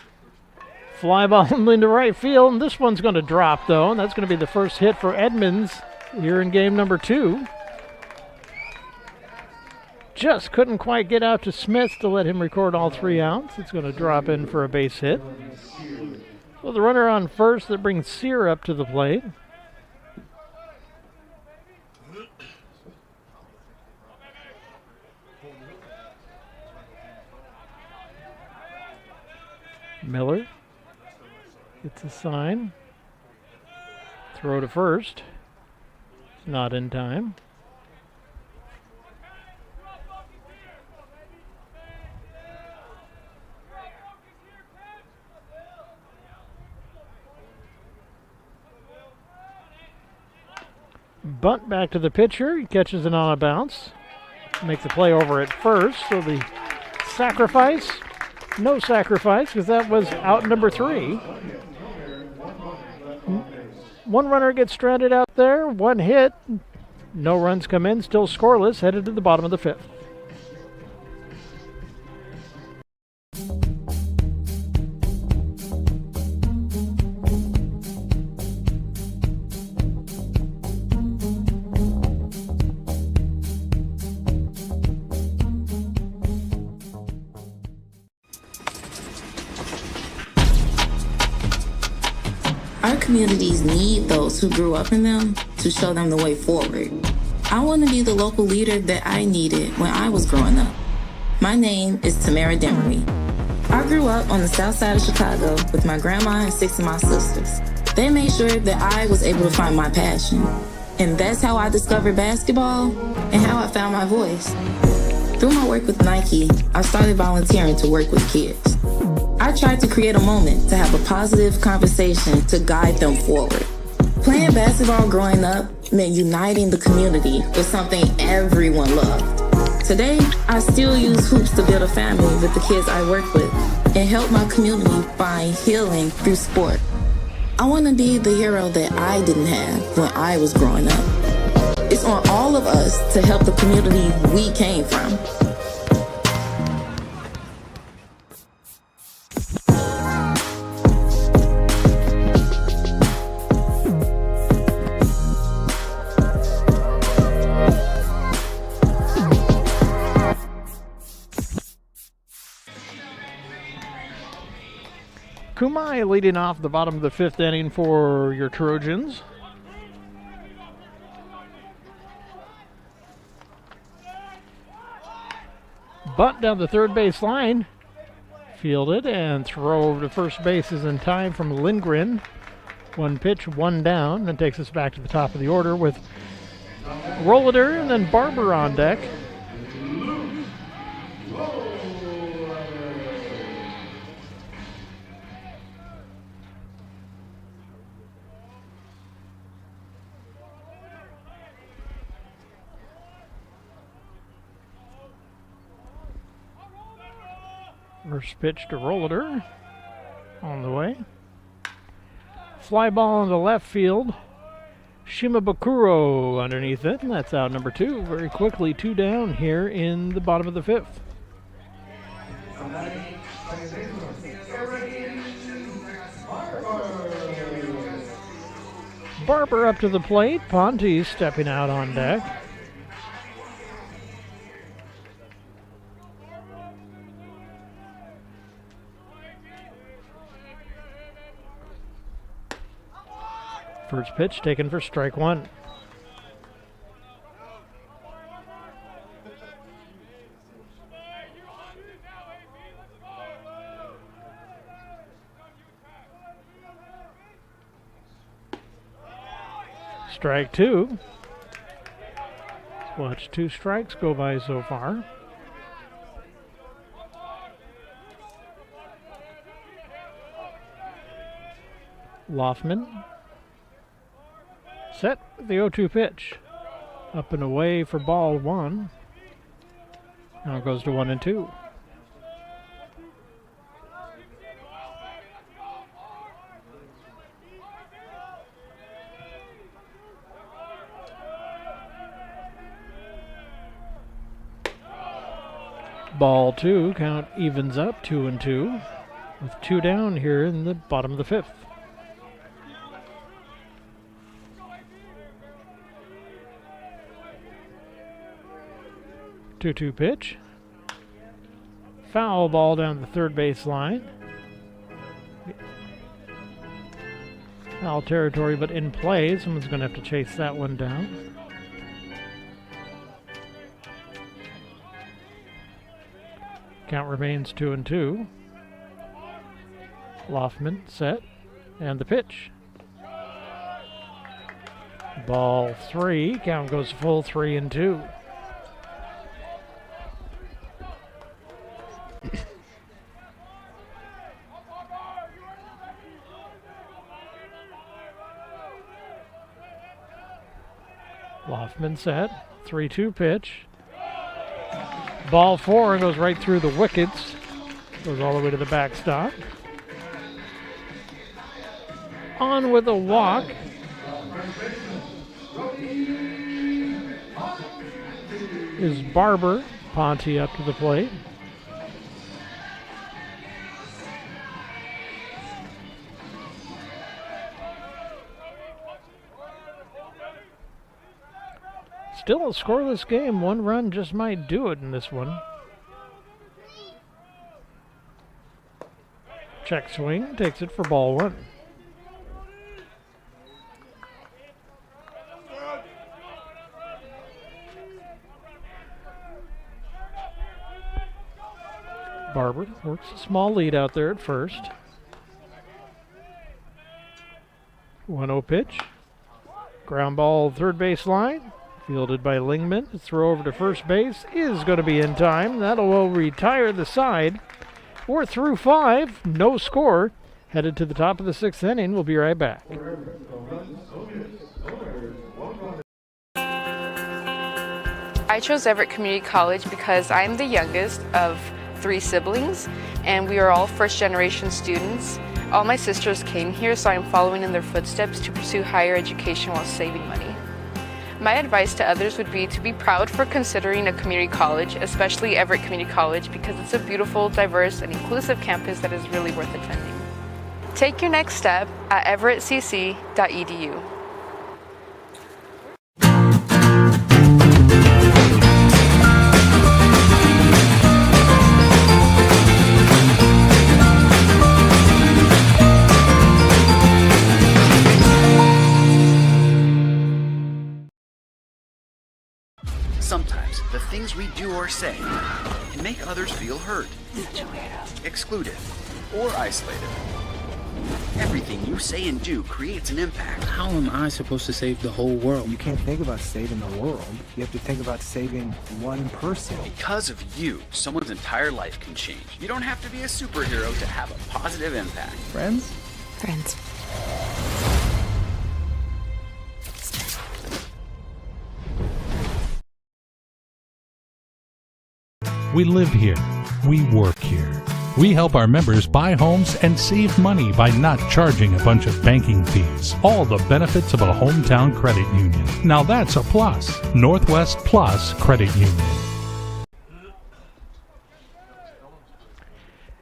Fly ball into right field, and this one's going to drop, though, and that's going to be the first hit for Edmonds here in game number 2. Just couldn't quite get out to Smith to let him record all 3 outs. It's going to drop in for a base hit. So the runner on first, that brings Sear up to the plate. Miller gets a sign. Throw to first. It's not in time. Bunt back to the pitcher. He catches it on a bounce. Make the play over at first. So the sacrifice. No sacrifice, because that was out number 3. One runner gets stranded out there, 1 hit. No runs come in, still scoreless, headed to the bottom of the 5th. Our communities need those who grew up in them to show them the way forward. I want to be the local leader that I needed when I was growing up. My name is Tamara Demery. I grew up on the south side of Chicago with my grandma and 6 of my sisters. They made sure that I was able to find my passion. And that's how I discovered basketball and how I found my voice. Through my work with Nike, I started volunteering to work with kids. I tried to create a moment to have a positive conversation to guide them forward. Playing basketball growing up meant uniting the community with something everyone loved. Today, I still use hoops to build a family with the kids I work with and help my community find healing through sport. I want to be the hero that I didn't have when I was growing up. It's on all of us to help the community we came from. Kumai leading off the bottom of the 5th inning for your Trojans. Bunt down the third base line. Fielded and throw over to first base is in time from Lindgren. 1 pitch, 1 down. That takes us back to the top of the order with Rollader and then Barber on deck. First pitch to Rollader on the way. Fly ball into left field. Shimabukuro underneath it, and that's out number 2. Very quickly, 2 down here in the bottom of the 5th. Barber up to the plate. Ponte stepping out on deck. First pitch taken for strike 1. Strike 2. Let's watch 2 strikes go by so far. Loffman. Set the 0-2 pitch. Up and away for ball 1. Now it goes to 1-2. Ball 2, count evens up 2-2, with 2 down here in the bottom of the 5th. Two-two pitch. Foul ball down the third base line. Foul territory, but in play. Someone's going to have to chase that one down. Count remains 2-2. Loffman set, and the pitch. Ball 3. Count goes full 3-2. Loffman set, 3-2 pitch. Ball 4 goes right through the wickets, goes all the way to the backstop. On with a walk. Is Barber. Ponte up to the plate. Still a scoreless game. 1 run just might do it in this one. Check swing, takes it for ball 1. Barber works a small lead out there at first. 1-0 pitch. Ground ball third base line. Fielded by Lingman. The throw over to first base is going to be in time. That'll retire the side. 4 through 5. No score. Headed to the top of the 6th inning. We'll be right back. I chose Everett Community College because I'm the youngest of 3 siblings, and we are all first-generation students. All my sisters came here, so I'm following in their footsteps to pursue higher education while saving money. My advice to others would be to be proud for considering a community college, especially Everett Community College, because it's a beautiful, diverse, and inclusive campus that is really worth attending. Take your next step at everettcc.edu. Sometimes the things we do or say can make others feel hurt, excluded, or isolated. Everything you say and do creates an impact. How am I supposed to save the whole world? You can't think about saving the world. You have to think about saving one person. Because of you, someone's entire life can change. You don't have to be a superhero to have a positive impact. Friends? Friends. We live here. We work here. We help our members buy homes and save money by not charging a bunch of banking fees. All the benefits of a hometown credit union. Now that's a plus. Northwest Plus Credit Union.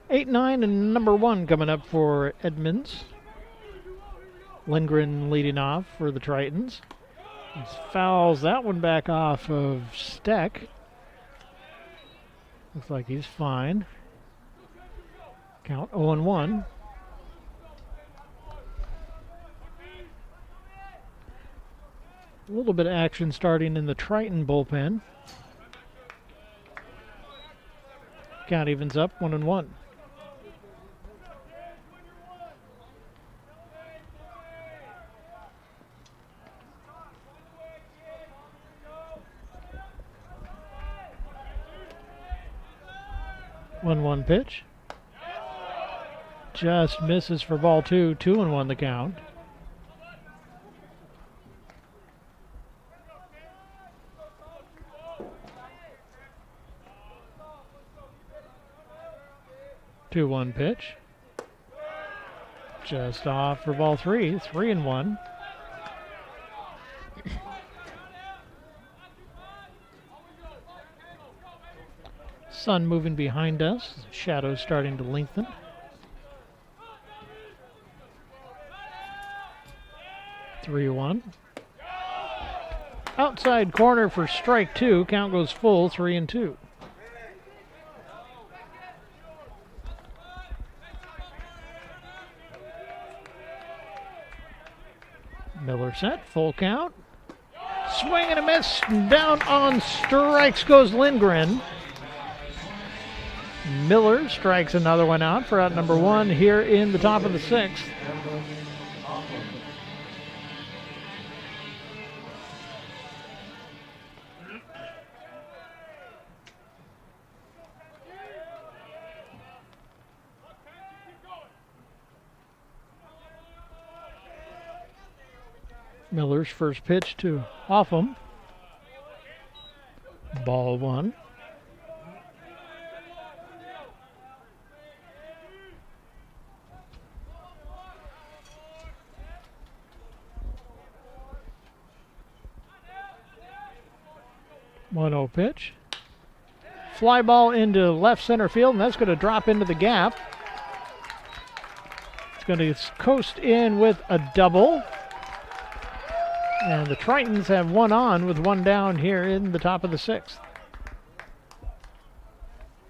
8-9 and number 1 coming up for Edmonds. Lindgren leading off for the Tritons. He fouls that one back off of Steck. Looks like he's fine. Count 0-1. A little bit of action starting in the Triton bullpen. Count evens up 1-1. One pitch. Just misses for ball 2. 2-1 the count. Two one pitch. Just off for ball 3. 3-1. Sun moving behind us. Shadows starting to lengthen. 3-1. Outside corner for strike 2. Count goes full. 3-2. Miller set. Full count. Swing and a miss. Down on strikes goes Lindgren. Miller strikes another one out for out number 1 here in the top of the 6th. Miller's first pitch to Hoffman. Ball 1. One-0 pitch. Fly ball into left center field, and that's going to drop into the gap. It's going to coast in with a double. And the Tritons have one on with one down here in the top of the 6th.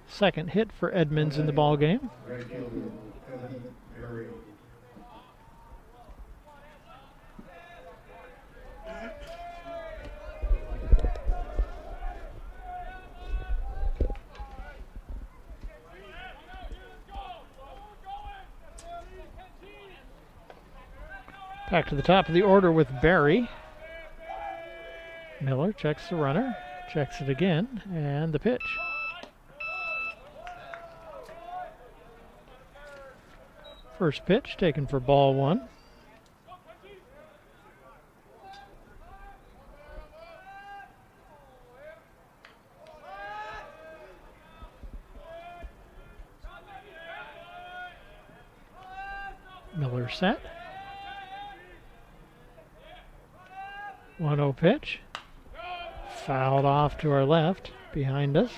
Second hit for Edmonds in the ball game. Back to the top of the order with Barry. Miller checks the runner, checks it again, and the pitch. First pitch taken for ball 1. Miller set. 1-0 pitch. Fouled off to our left, behind us.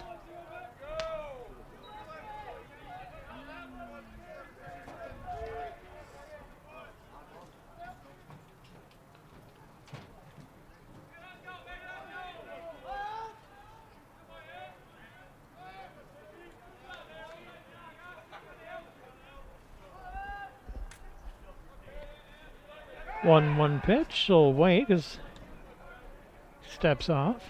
One pitch, so wait as steps off.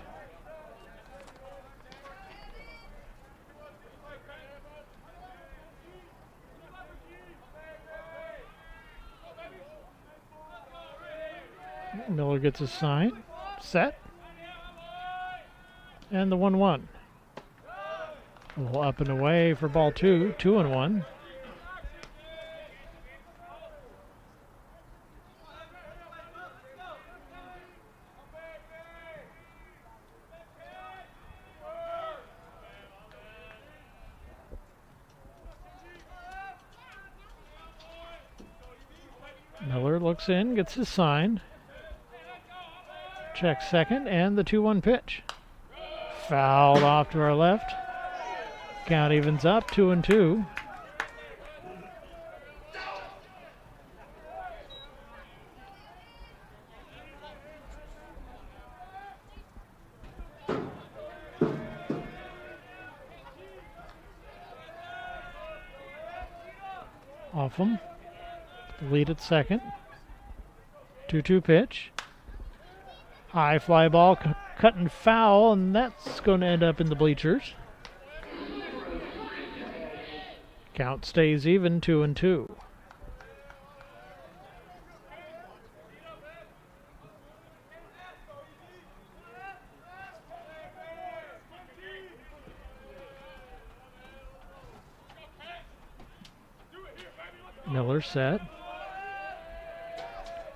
Miller gets a sign, set, and the 1-1. A little up and away for ball 2, 2-1. looks in, gets his sign. Checks second, and the 2-1 pitch. Fouled off to our left. Count evens up, 2-2. Off him. Lead at second. 2-2 pitch. High fly ball, cut and foul, and that's going to end up in the bleachers. Count stays even, 2-2. Miller set.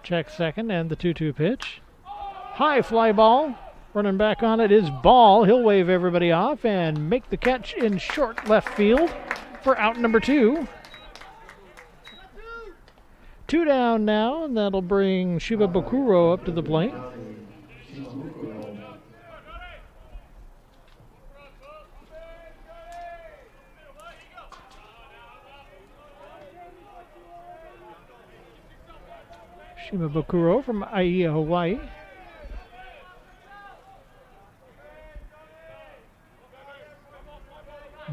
Check second, and the 2-2 pitch. High fly ball. Running back on it is Ball. He'll wave everybody off and make the catch in short left field for out number 2. 2 down now, and that'll bring Shiba Bakuro up to the plate. Shiba Bakuro from Aiea, Hawaii.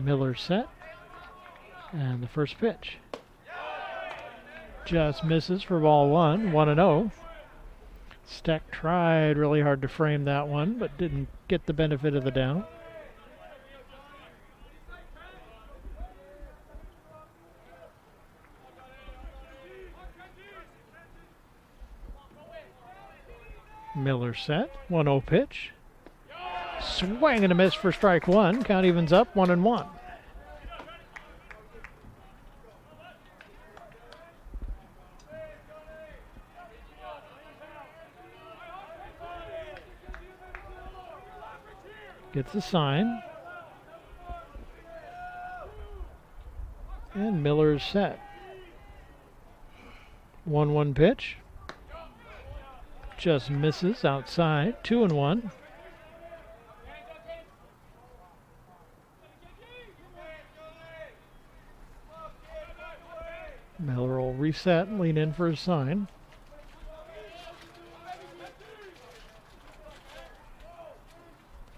Miller set. And the first pitch. Just misses for ball 1, 1-0. Steck tried really hard to frame that one, but didn't get the benefit of the doubt. Miller set, 1-0 pitch. Swing and a miss for strike 1. Count evens up, 1-1. Gets the sign. And Miller's set. 1-1 pitch. Just misses outside. 2-1. Miller will reset and lean in for his sign.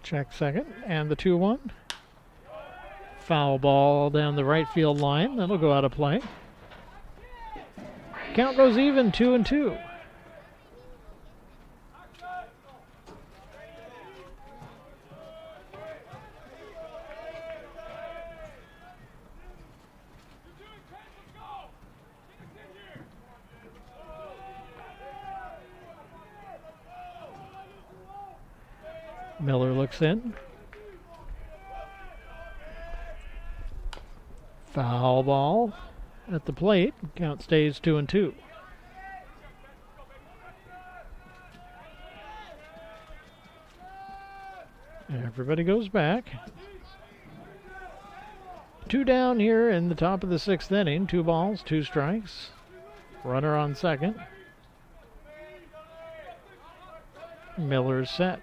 Check second, and the 2-1. Foul ball down the right field line. That'll go out of play. Count goes even, 2-2. Miller looks in. Foul ball at the plate. Count stays 2-2. Everybody goes back. 2 down here in the top of the 6th inning. 2 balls, 2 strikes. Runner on second. Miller's set.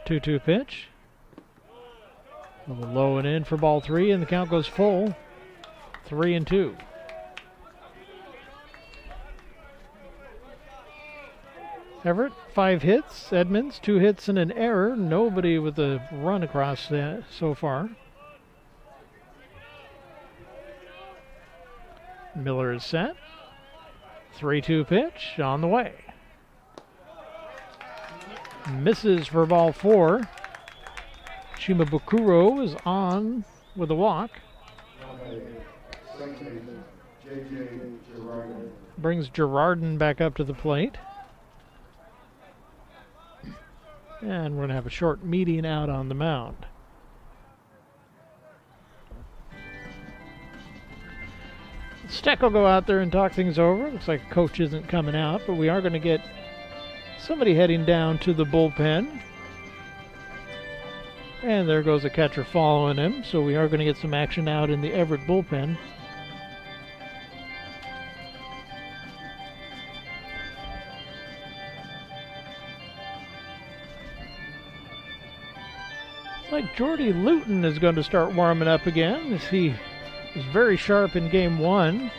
2-2 pitch. A little low and in for ball 3, and the count goes full. 3-2. Everett, 5 hits. Edmonds, 2 hits and an error. Nobody with a run across that so far. Miller is set. 3-2 pitch on the way. Misses for ball 4. Shimabukuro is on with a walk. Brings Girardin back up to the plate. And we're going to have a short meeting out on the mound. Steck will go out there and talk things over. Looks like coach isn't coming out, but we are going to get somebody heading down to the bullpen. And there goes a catcher following him, so we are going to get some action out in the Everett bullpen. Looks like Jordy Luton is going to start warming up again, as he was very sharp in game 1.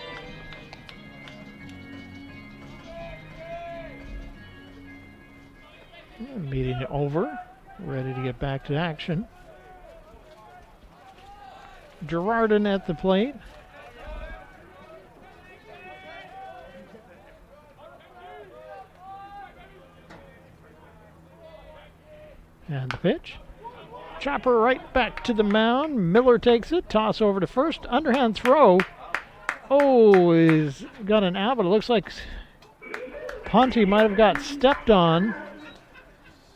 Meeting over, ready to get back to action. Girardin at the plate. And the pitch. Chopper right back to the mound. Miller takes it. Toss over to first. Underhand throw. Oh, he's got an out, but it looks like Ponte might have got stepped on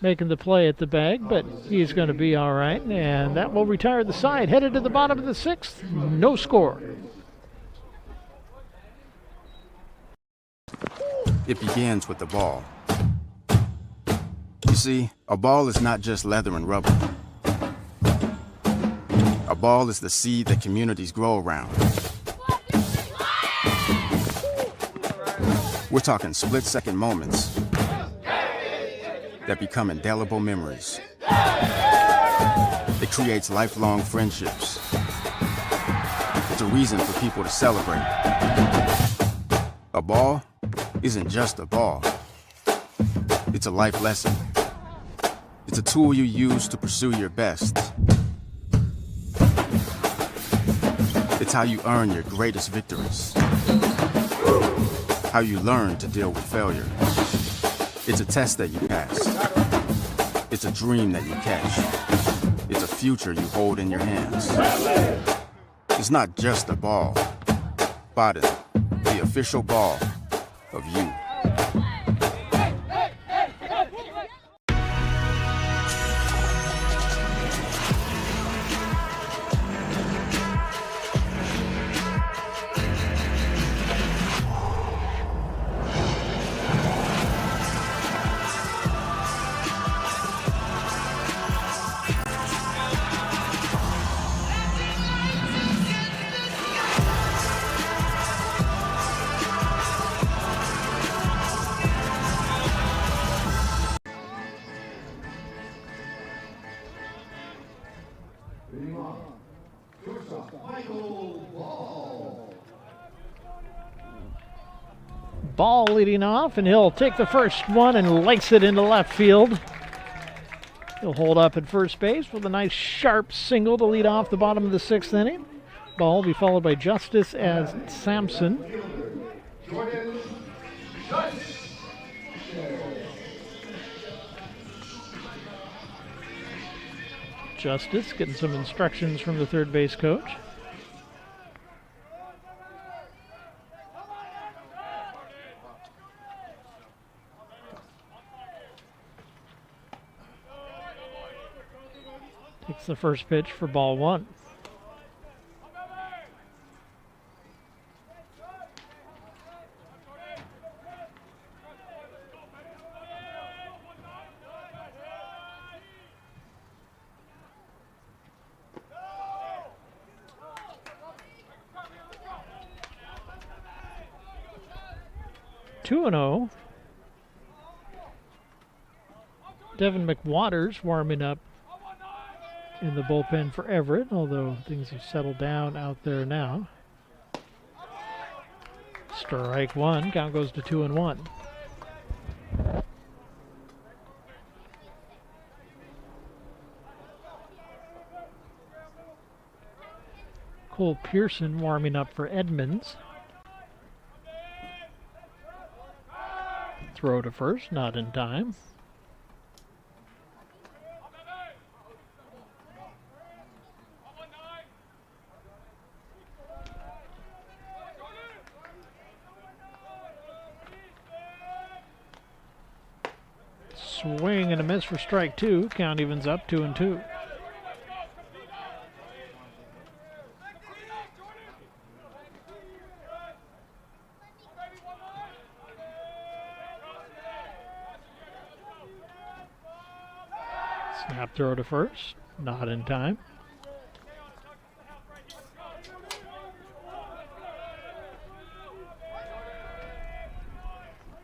making the play at the bag, but he's going to be all right. And that will retire the side. Headed to the bottom of the 6th. No score. It begins with the ball. You see, a ball is not just leather and rubber. A ball is the seed that communities grow around. We're talking split-second moments that become indelible memories. It creates lifelong friendships. It's a reason for people to celebrate. A ball isn't just a ball. It's a life lesson. It's a tool you use to pursue your best. It's how you earn your greatest victories. How you learn to deal with failure. It's a test that you pass. It's a dream that you catch. It's a future you hold in your hands. It's not just a ball. Biden, the official ball of you. Ball leading off, and he'll take the first one and lights it into left field. He'll hold up at first base with a nice sharp single to lead off the bottom of the 6th inning. Ball will be followed by Justice as Sampson. Justice getting some instructions from the third base coach. Takes the first pitch for ball 1. Two and 0. Devin McWaters warming up in the bullpen for Everett, although things have settled down out there now. Strike 1, count goes to 2-1. Cole Pearson warming up for Edmonds. Throw to first, not in time. Swing and a miss for strike 2. Count evens up 2-2. Snap throw to first. Not in time.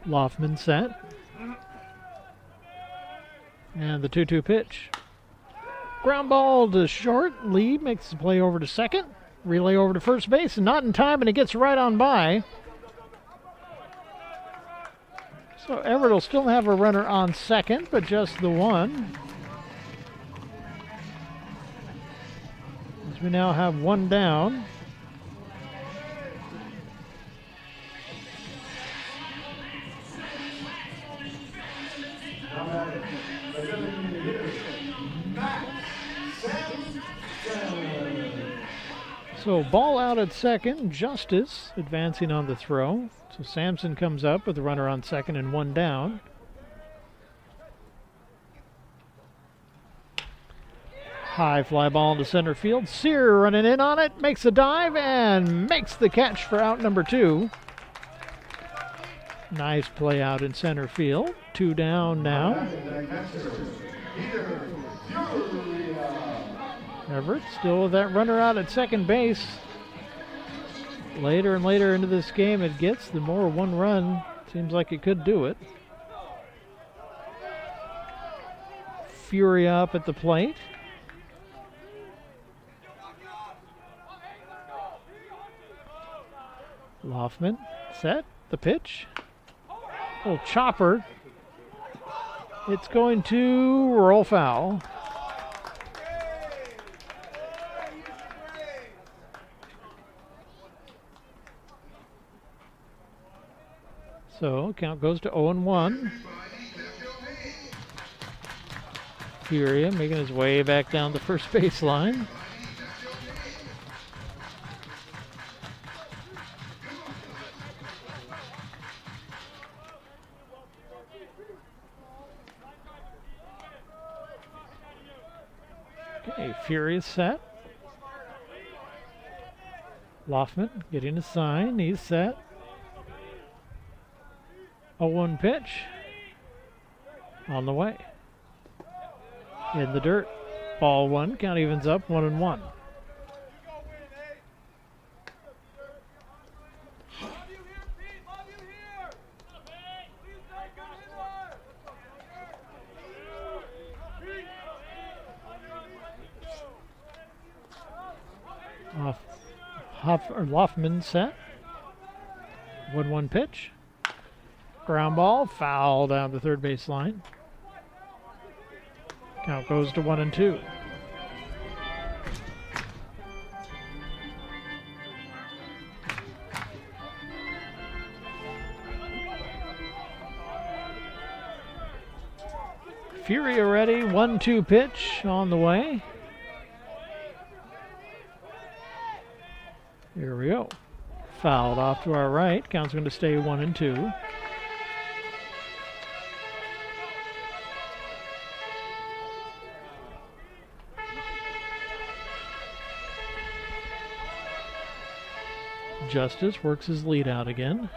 Loffman set. And the 2-2 pitch. Ground ball to short. Lee makes the play over to second. Relay over to first base, and not in time, and it gets right on by. So Everett will still have a runner on second, but just the one. As we now have one down. So ball out at second, Justice advancing on the throw. So Sampson comes up with a runner on second and one down. High fly ball into center field. Sear running in on it, makes a dive and makes the catch for out number 2. Nice play out in center field. 2 down now. Everett still with that runner out at second base. Later and later into this game it gets, the more one run seems like it could do it. Fury up at the plate. Loffman set, the pitch. Little chopper. It's going to roll foul. So count goes to 0-1. Furia making his way back down the first baseline. Okay, Furia set. Loffman getting a sign. He's set. 0-1 pitch. On the way. In the dirt. Ball 1. Count evens up 1-1. Loffman set. 1-1 pitch. Ground ball, foul down the third base line. Count goes to 1-2. Furia ready, 1-2 pitch on the way. Here we go. Fouled off to our right. Count's going to stay 1-2. Justice works his lead out again.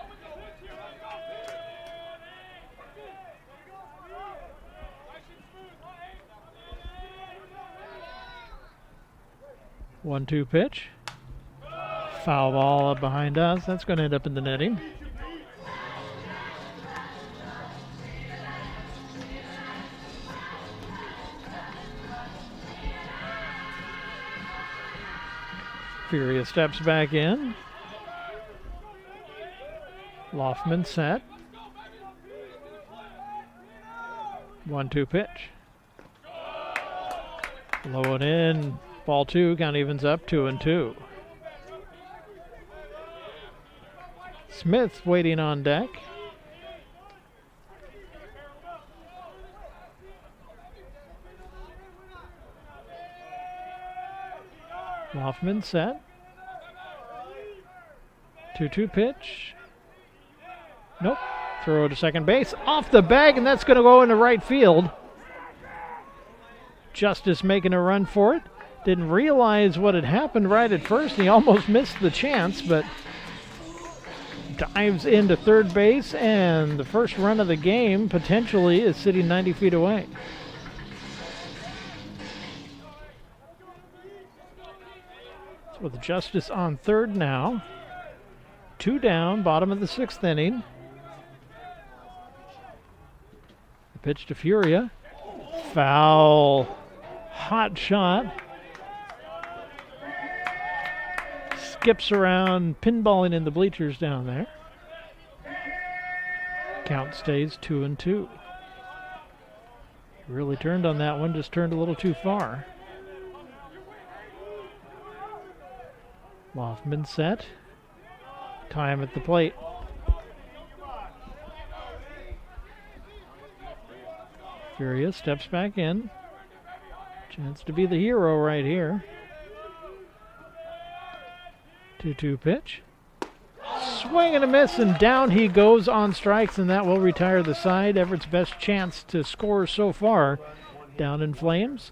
One-two pitch. Foul ball up behind us. That's going to end up in the netting. Furia steps back in. Loffman set. 1-2 pitch. Low and in. Ball 2. Count evens up 2-2. Smith waiting on deck. Loffman set. 2-2 pitch. Nope. Throw to second base. Off the bag, and that's going to go into right field. Justice making a run for it. Didn't realize what had happened right at first. He almost missed the chance, but dives into third base, and the first run of the game potentially is sitting 90 feet away. So with Justice on third now. 2 down, bottom of the 6th inning. The pitch to Furia. Foul Hot shot. Skips around, pinballing in the bleachers down there. Count stays 2-2. Really turned on that one, just turned a little too far. Loftman set. Time at the plate. Furious steps back in. Chance to be the hero right here. 2-2 pitch. Swing and a miss, and down he goes on strikes, and that will retire the side. Everett's best chance to score so far. Down in flames.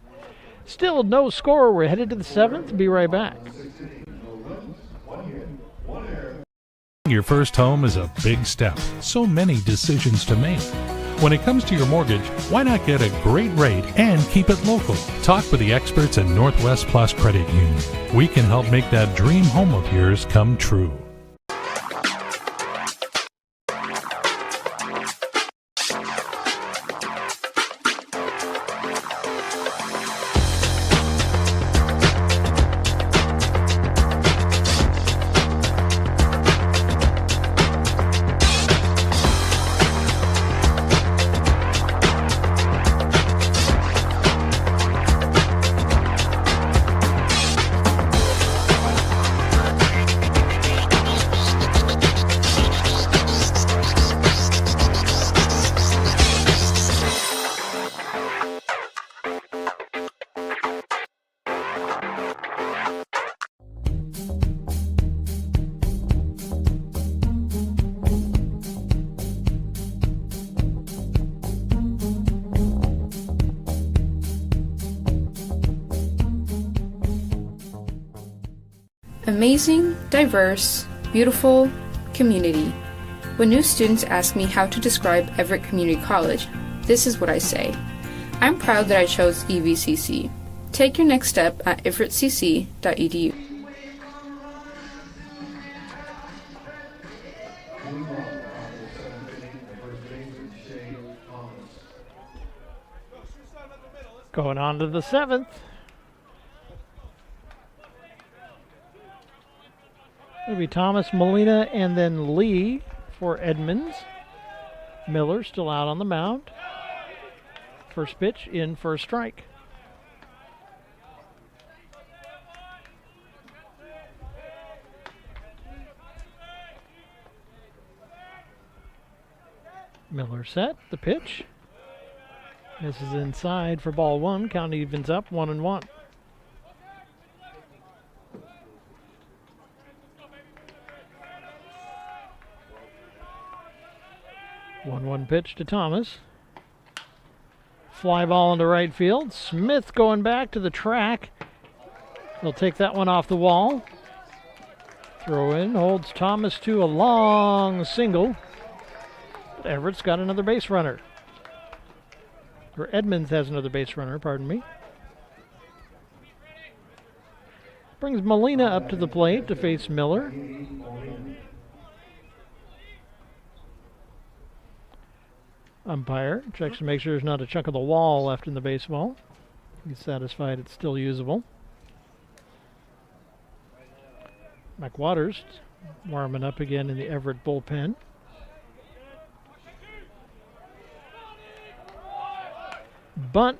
Still no score. We're headed to the 7th. Be right back. Your first home is a big step. So many decisions to make. When it comes to your mortgage, why not get a great rate and keep it local? Talk with the experts at Northwest Plus Credit Union. We can help make that dream home of yours come true. Amazing, diverse, beautiful community. When new students ask me how to describe Everett Community College, this is what I say. I'm proud that I chose EVCC. Take your next step at everettcc.edu. Going on to the 7th. It'll be Thomas, Molina, and then Lee for Edmonds. Miller still out on the mound. First pitch in for a strike. Miller set, the pitch. This is inside for ball one. Count evens up 1-1. 1-1 pitch to Thomas. Fly ball into right field. Smith going back to the track. He'll take that one off the wall. Throw in, holds Thomas to a long single. But Everett's got another base runner. Or Edmonds has another base runner, pardon me. Brings Molina up to the plate to face Miller. Umpire checks to make sure there's not a chunk of the wall left in the baseball. He's satisfied it's still usable. McWaters warming up again in the Everett bullpen. Bunt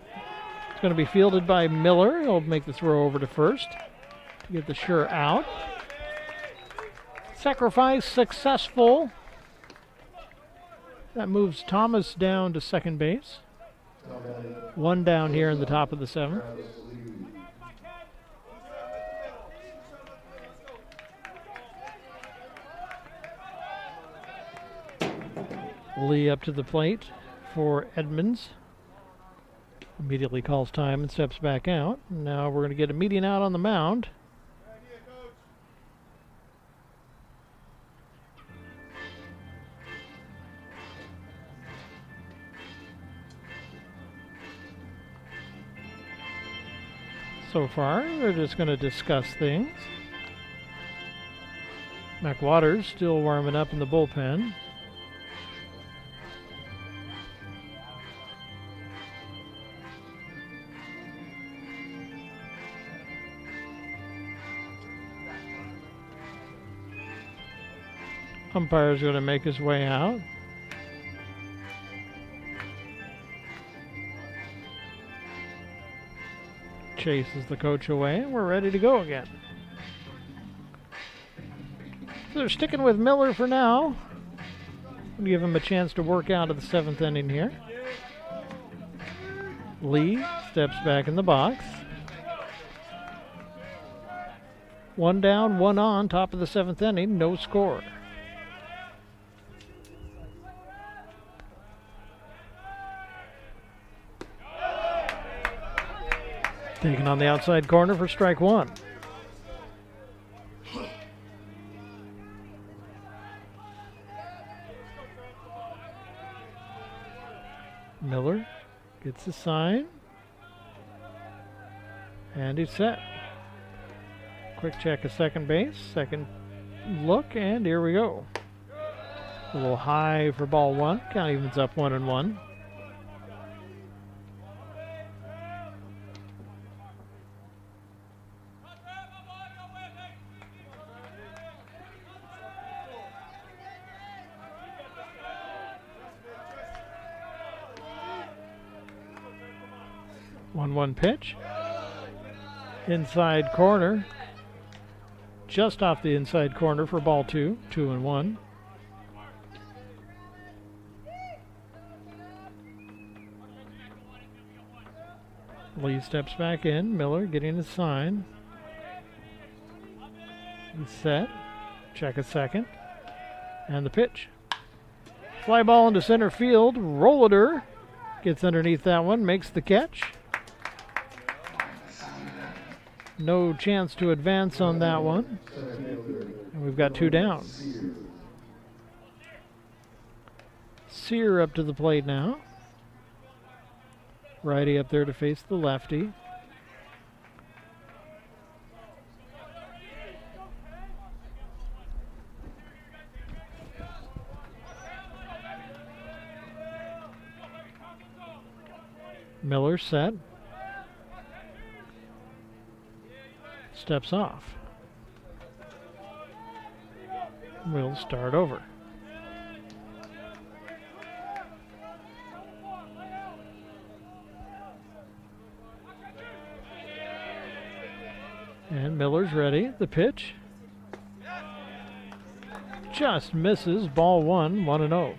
is going to be fielded by Miller. He'll make the throw over to first to get the sure out. Sacrifice successful. That moves Thomas down to second base. One down here in the top of the 7th. Lee up to the plate for Edmonds. Immediately calls time and steps back out. Now we're going to get a meeting out on the mound. So far, they're just going to discuss things. McWaters still warming up in the bullpen. Umpire's going to make his way out. Chases the coach away, and we're ready to go again. So they're sticking with Miller for now. We'll give him a chance to work out of the 7th inning here. Lee steps back in the box. 1 down, 1 on, top of the 7th inning, no score. Taken on the outside corner for strike 1. Miller gets the sign. And he's set. Quick check of second base. Second look, and here we go. A little high for ball 1. Count evens up 1-1. One pitch. Inside corner. Just off the inside corner for ball 2. 2-1. Lee steps back in. Miller getting his sign. He's set. Check a second. And the pitch. Fly ball into center field. Rollader gets underneath that one. Makes the catch. No chance to advance on that one. And we've got 2 down. Sear up to the plate now. Righty up there to face the lefty. Miller set. Steps off. We'll start over. And Miller's ready. The pitch. Just misses. Ball 1, 1-0.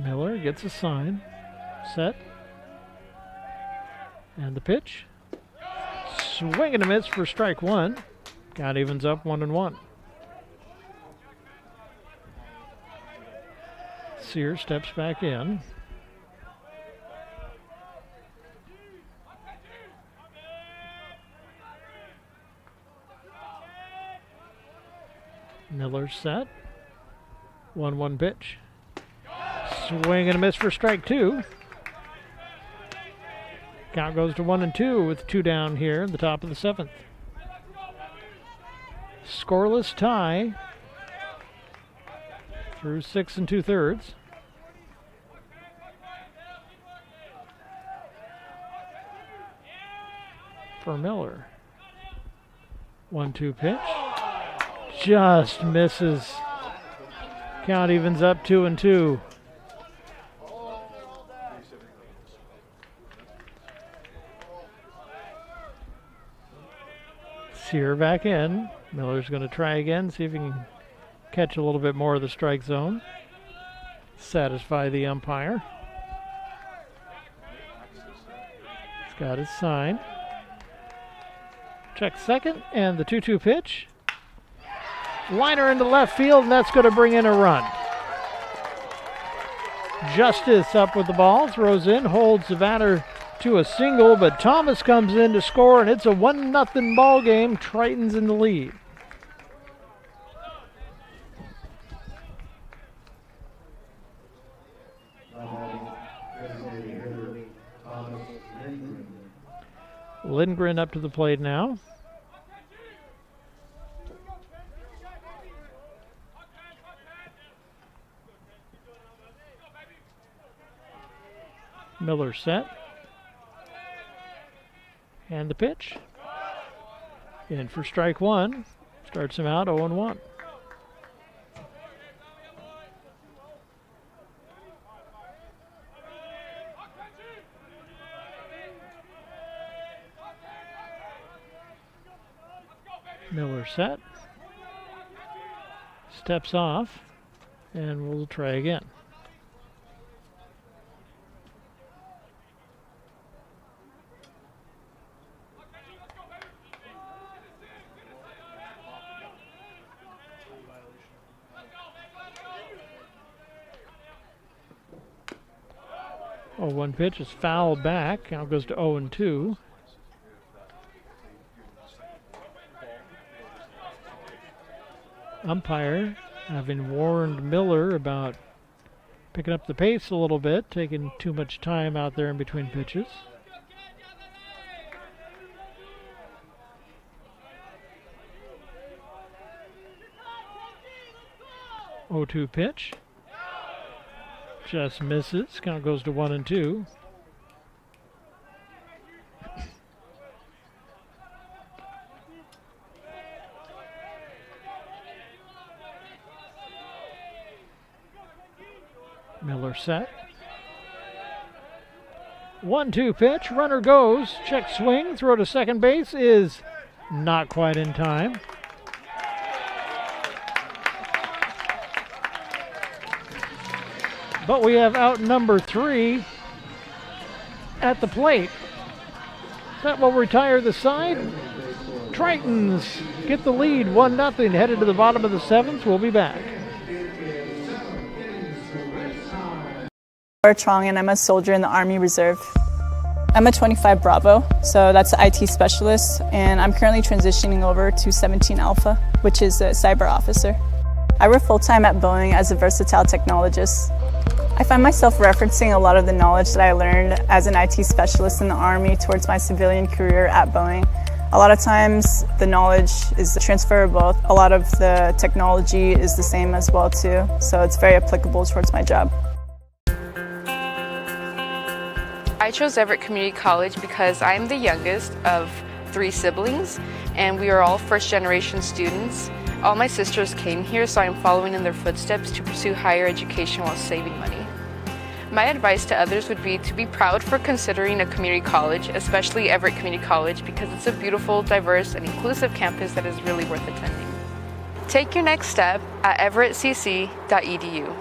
Miller gets a sign. Set. And the pitch. Swing and a miss for strike 1. Count evens up 1-1. Sear steps back in. Miller set. 1-1 pitch. Swing and a miss for strike 2. Count goes to 1-2 with 2 down here in the top of the 7th. Scoreless tie through 6 2/3. For Miller. 1-2 pitch. Just misses. Count evens up 2-2. Sear back in. Miller's going to try again, see if he can catch a little bit more of the strike zone. Satisfy the umpire. He's got his sign. Check second, and the 2-2 pitch. Liner into left field, and that's going to bring in a run. Justice up with the ball, throws in, holds the batter to a single, but Thomas comes in to score, and it's a 1-0 ball game. Triton's in the lead. Lindgren up to the plate now. Miller set. And the pitch. In for strike one. Starts him out 0-1. Miller set. Steps off. And we'll try again. Oh, one pitch is fouled back. Now goes to 0-2. Umpire having warned Miller about picking up the pace a little bit, taking too much time out there in between pitches. Oh, 2 pitch. Just misses. Count goes to 1-2. Miller set. 1-2 pitch. Runner goes. Check swing. Throw to second base is not quite in time. But we have out number 3 at the plate. That will retire the side. Tritons get the lead 1-0, headed to the bottom of the 7th. We'll be back. Trong, and I'm a soldier in the Army Reserve. I'm a 25 Bravo, so that's an IT specialist, and I'm currently transitioning over to 17 Alpha, which is a cyber officer. I work full-time at Boeing as a versatile technologist. I find myself referencing a lot of the knowledge that I learned as an IT specialist in the Army towards my civilian career at Boeing. A lot of times the knowledge is transferable. A lot of the technology is the same as well too, so it's very applicable towards my job. I chose Everett Community College because I'm the youngest of 3 siblings, and we are all first-generation students. All my sisters came here, so I'm following in their footsteps to pursue higher education while saving money. My advice to others would be to be proud for considering a community college, especially Everett Community College, because it's a beautiful, diverse, and inclusive campus that is really worth attending. Take your next step at everettcc.edu.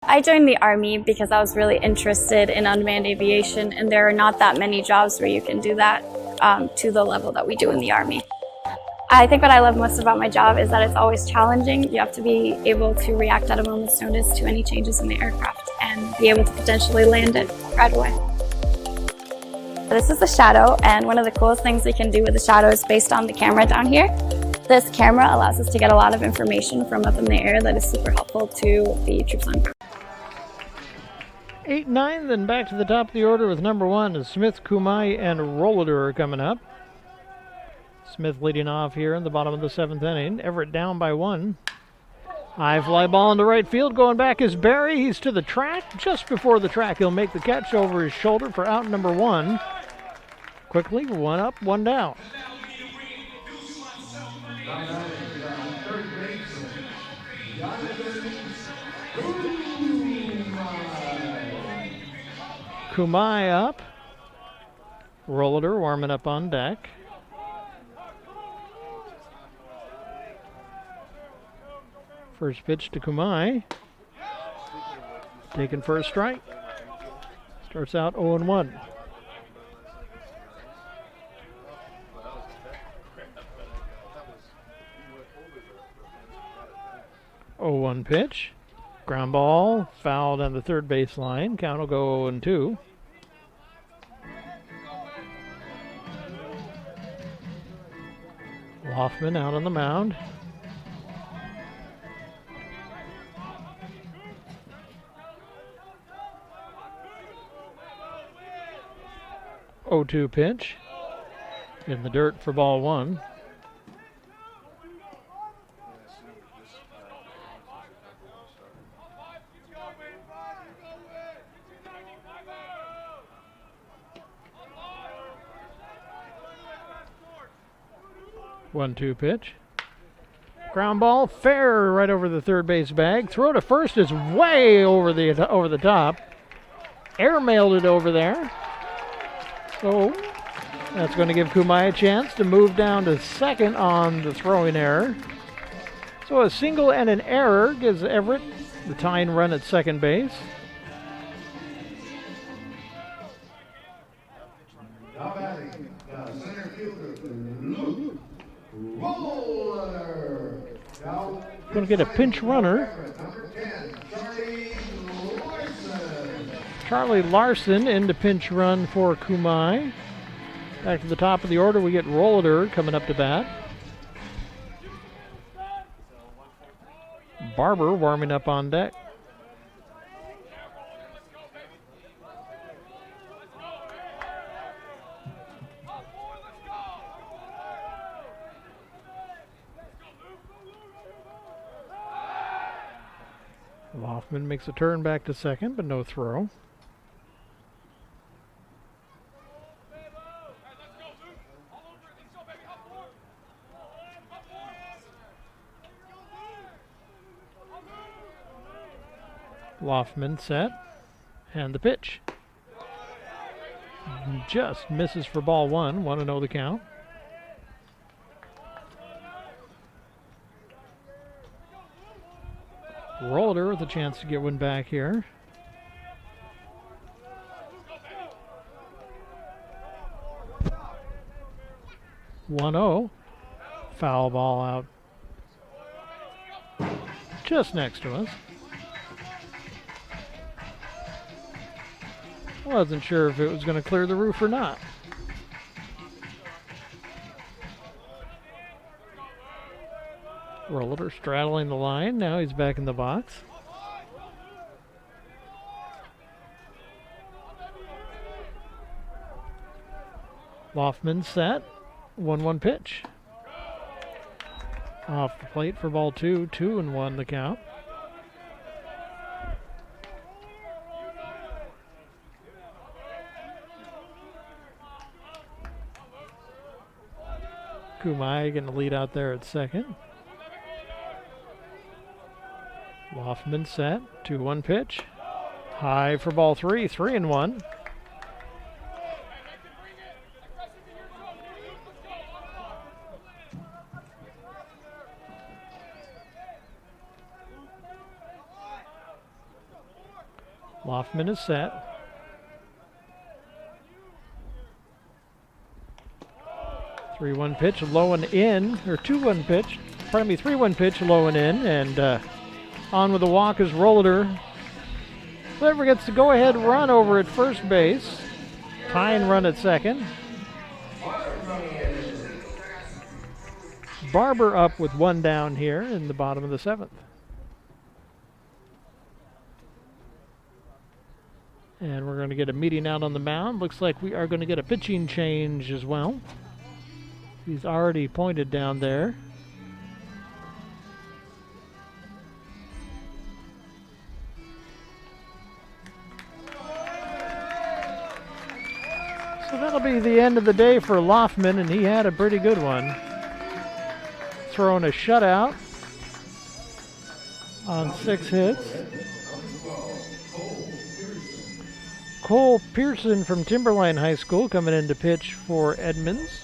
I joined the Army because I was really interested in unmanned aviation, and there are not that many jobs where you can do that to the level that we do in the Army. I think what I love most about my job is that it's always challenging. You have to be able to react at a moment's notice to any changes in the aircraft and be able to potentially land it right away. This is the Shadow, and one of the coolest things we can do with the Shadow is based on the camera down here. This camera allows us to get a lot of information from up in the air that is super helpful to the troops on ground. 8-9, then back to the top of the order with number 1 is Smith, Kumai, and Rollader are coming up. Smith leading off here in the bottom of the 7th inning. Everett down by 1. High fly ball into right field. Going back is Barry. He's to the track. Just before the track, he'll make the catch over his shoulder for out number 1. Quickly, 1 up, 1 down. Kumai up. Rollader warming up on deck. First pitch to Kumai. Taken for a strike. Starts out 0-1. Oh, 1 pitch. Ground ball, fouled on the third base line. Count will go 0-2. Loffman out on the mound. Oh, 2 pitch. In the dirt for ball 1. 1-2 pitch. Ground ball, fair right over the third base bag. Throw to first is way over the top. Airmailed it over there. So that's going to give Kumai a chance to move down to second on the throwing error. So a single and an error gives Everett the tying run at second base. Now batting, the center fielder, Luke Roller. Going to get a pinch runner. Number 10, Charlie Larson. Charlie Larson into pinch run for Kumai. Back to the top of the order, we get Roller coming up to bat. Barber warming up on deck. Loftman makes a turn back to second, but no throw. Loftman set, and the pitch. Just misses for ball one, 1-0 the count. Roller with a chance to get one back here. (1-0). Foul ball out just next to us. Wasn't sure if it was going to clear the roof or not. Roller straddling the line. Now he's back in the box. Loftman set. 1-1 pitch. Off the plate for ball two. 2-1 the count. Kumai getting the lead out there at second. Loftman set, 2-1 pitch. High for ball three, 3-1. Loftman is set. Three-one pitch, low and in, or 2-1 pitch. Pardon me, 3-1 pitch, low and in, and on with the walk is Roller. Whoever gets the go-ahead run over at first base. Tying run at second. Barber up with one down here in the bottom of the seventh. And we're going to get a meeting out on the mound. Looks like we are going to get a pitching change as well. He's already pointed down there. So that'll be the end of the day for Loftman, and he had a pretty good one. Throwing a shutout on 6 hits. Cole Pearson from Timberline High School coming in to pitch for Edmonds.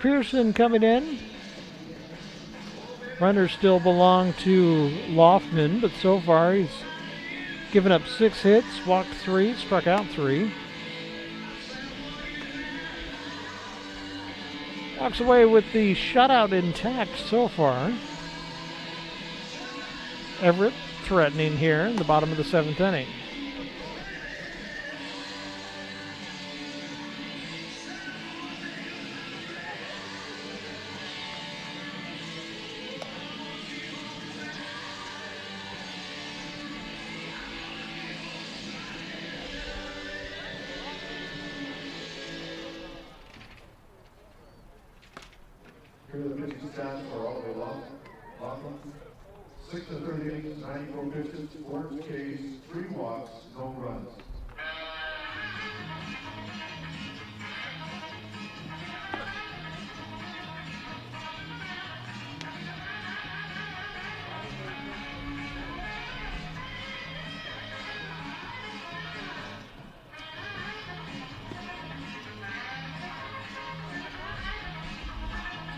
Pearson coming in. Runners still belong to Loftman, but so far he's given up 6 hits, walked 3, struck out 3. Walks away with the shutout intact so far. Everett threatening here in the bottom of the 7th inning. Here are the pitching stats for Oliver Laughlin. 6 to 30 innings, 94 pitches, 4 Ks, 3 walks, no runs.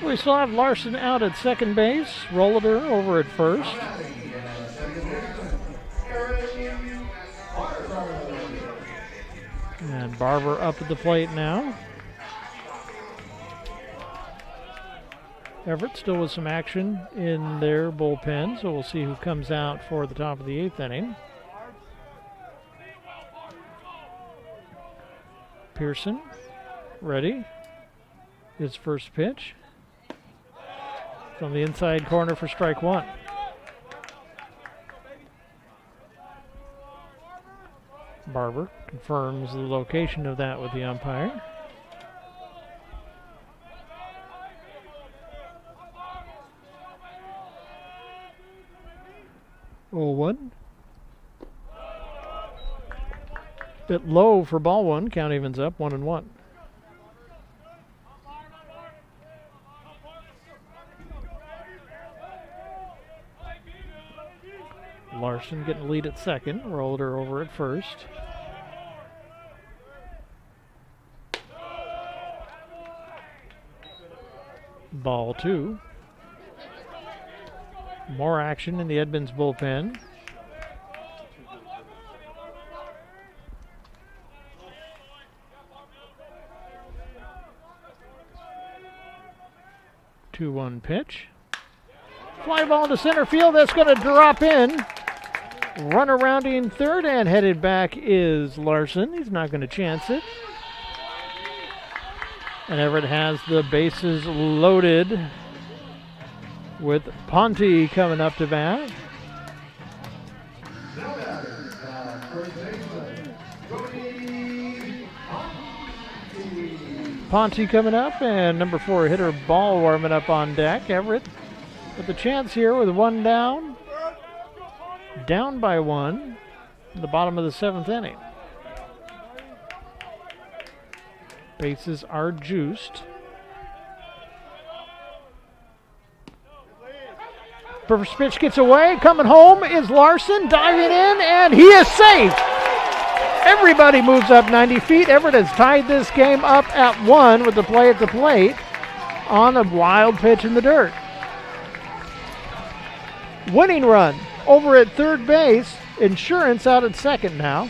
We still have Larson out at second base. Rollader over at first. And Barber up at the plate now. Everett still with some action in their bullpen, so we'll see who comes out for the top of the 8th inning. Pearson, ready. His first pitch. From the inside corner for strike 1. Barber confirms the location of that with the umpire. Oh, 1. Bit low for ball 1. Count evens up 1-1. Larson getting the lead at second. Rollader over at first. Ball 2. More action in the Edmonds bullpen. Two 1 pitch. Fly ball to center field. That's going to drop in. Runner rounding third, and headed back is Larson. He's not going to chance it. And Everett has the bases loaded with Ponte coming up to bat. Ponte coming up, and number 4 hitter Ball warming up on deck. Everett with the chance here with 1 down. Down by 1 in the bottom of the 7th inning. Bases are juiced. First pitch gets away. Coming home is Larson, diving in, and he is safe. Everybody moves up 90 feet. Everett has tied this game up at 1 with the play at the plate on a wild pitch in the dirt. Winning run over at third base. Insurance out at second now.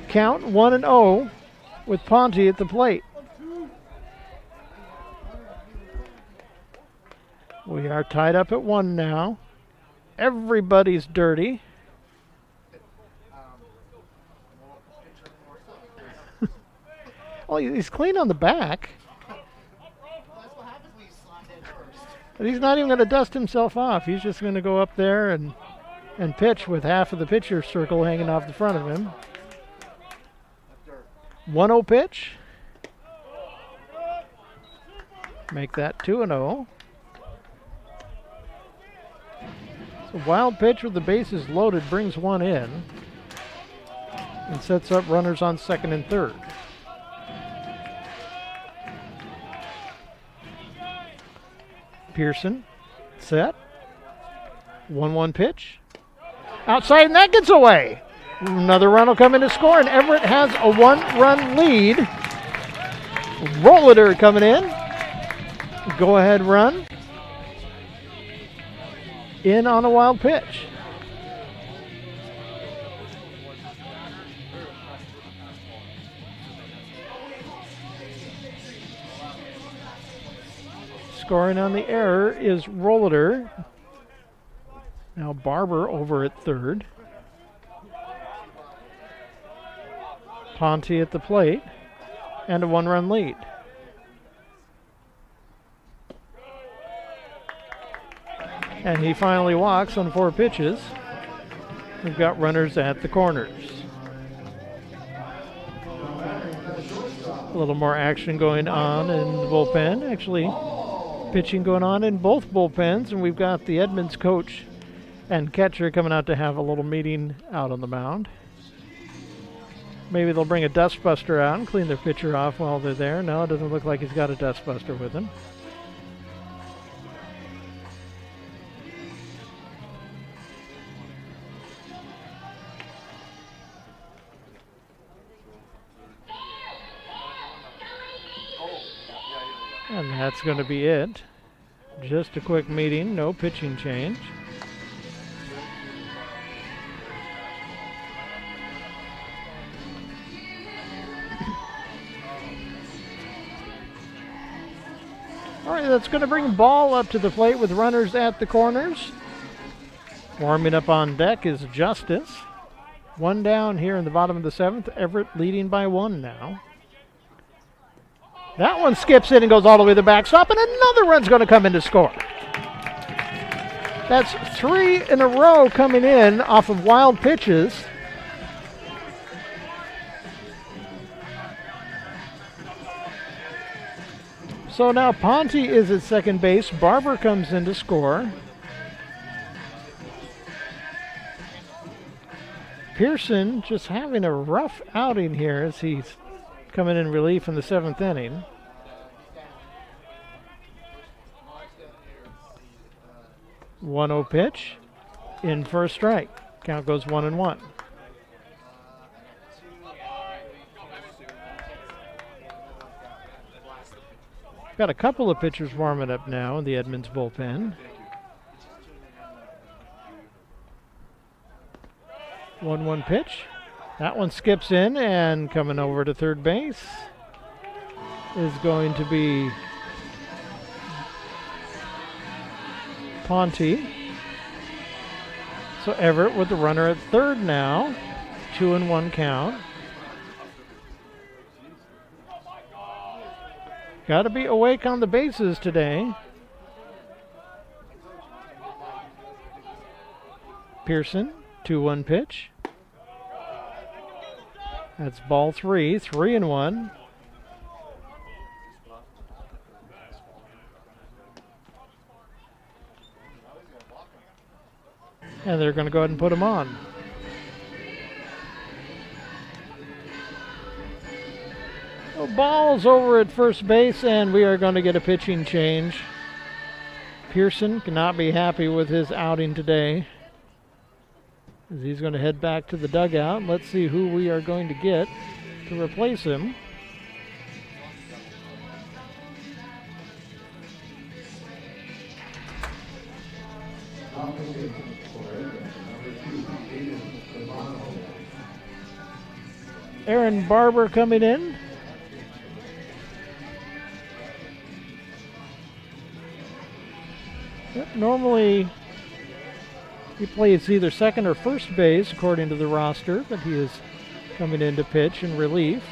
Count 1-0 with Ponte at the plate. We are tied up at 1 now. Everybody's dirty. Well, he's clean on the back. But he's not even going to dust himself off. He's just going to go up there and pitch with half of the pitcher circle hanging off the front of him. 1-0 pitch. Make that 2-0. So wild pitch with the bases loaded brings 1 in and sets up runners on second and third. Pearson set. 1-1 pitch. Outside, and that gets away. Another run will come in to score, and Everett has a 1-run lead. Rollader coming in. Go ahead run. In on a wild pitch. Scoring on the error is Rollader. Now Barber over at third. Ponte at the plate. And a 1-run lead. And he finally walks on 4 pitches. We've got runners at the corners. A little more action going on in the bullpen. Actually, pitching going on in both bullpens, and we've got the Edmonds coach and catcher coming out to have a little meeting out on the mound. Maybe they'll bring a dustbuster out and clean their pitcher off while they're there. No, it doesn't look like he's got a dustbuster with him. And that's going to be it. Just a quick meeting, no pitching change. All right, that's going to bring ball up to the plate with runners at the corners. Warming up on deck is Justice. One down here in the bottom of the seventh. Everett leading by one now. That one skips in and goes all the way to the backstop, and another run's going to come in to score. That's 3 in a row coming in off of wild pitches. So now Ponte is at second base. Barber comes in to score. Pearson just having a rough outing here as he's coming in relief in the 7th inning. One 0 pitch in for a strike. Count goes 1-1. Got a couple of pitchers warming up now in the Edmonds bullpen. 1-1 pitch. That one skips in, and coming over to third base is going to be Ponte. So Everett with the runner at third now. 2-1 count. Got to be awake on the bases today. Pearson, 2-1 pitch. That's ball 3, 3-1. And they're going to go ahead and put him on. So ball's over at first base, and we are going to get a pitching change. Pearson cannot be happy with his outing today, as he's going to head back to the dugout. Let's see who we are going to get to replace him. Aaron Barber coming in. Yep, normally he plays either second or first base according to the roster, but he is coming in to pitch in relief.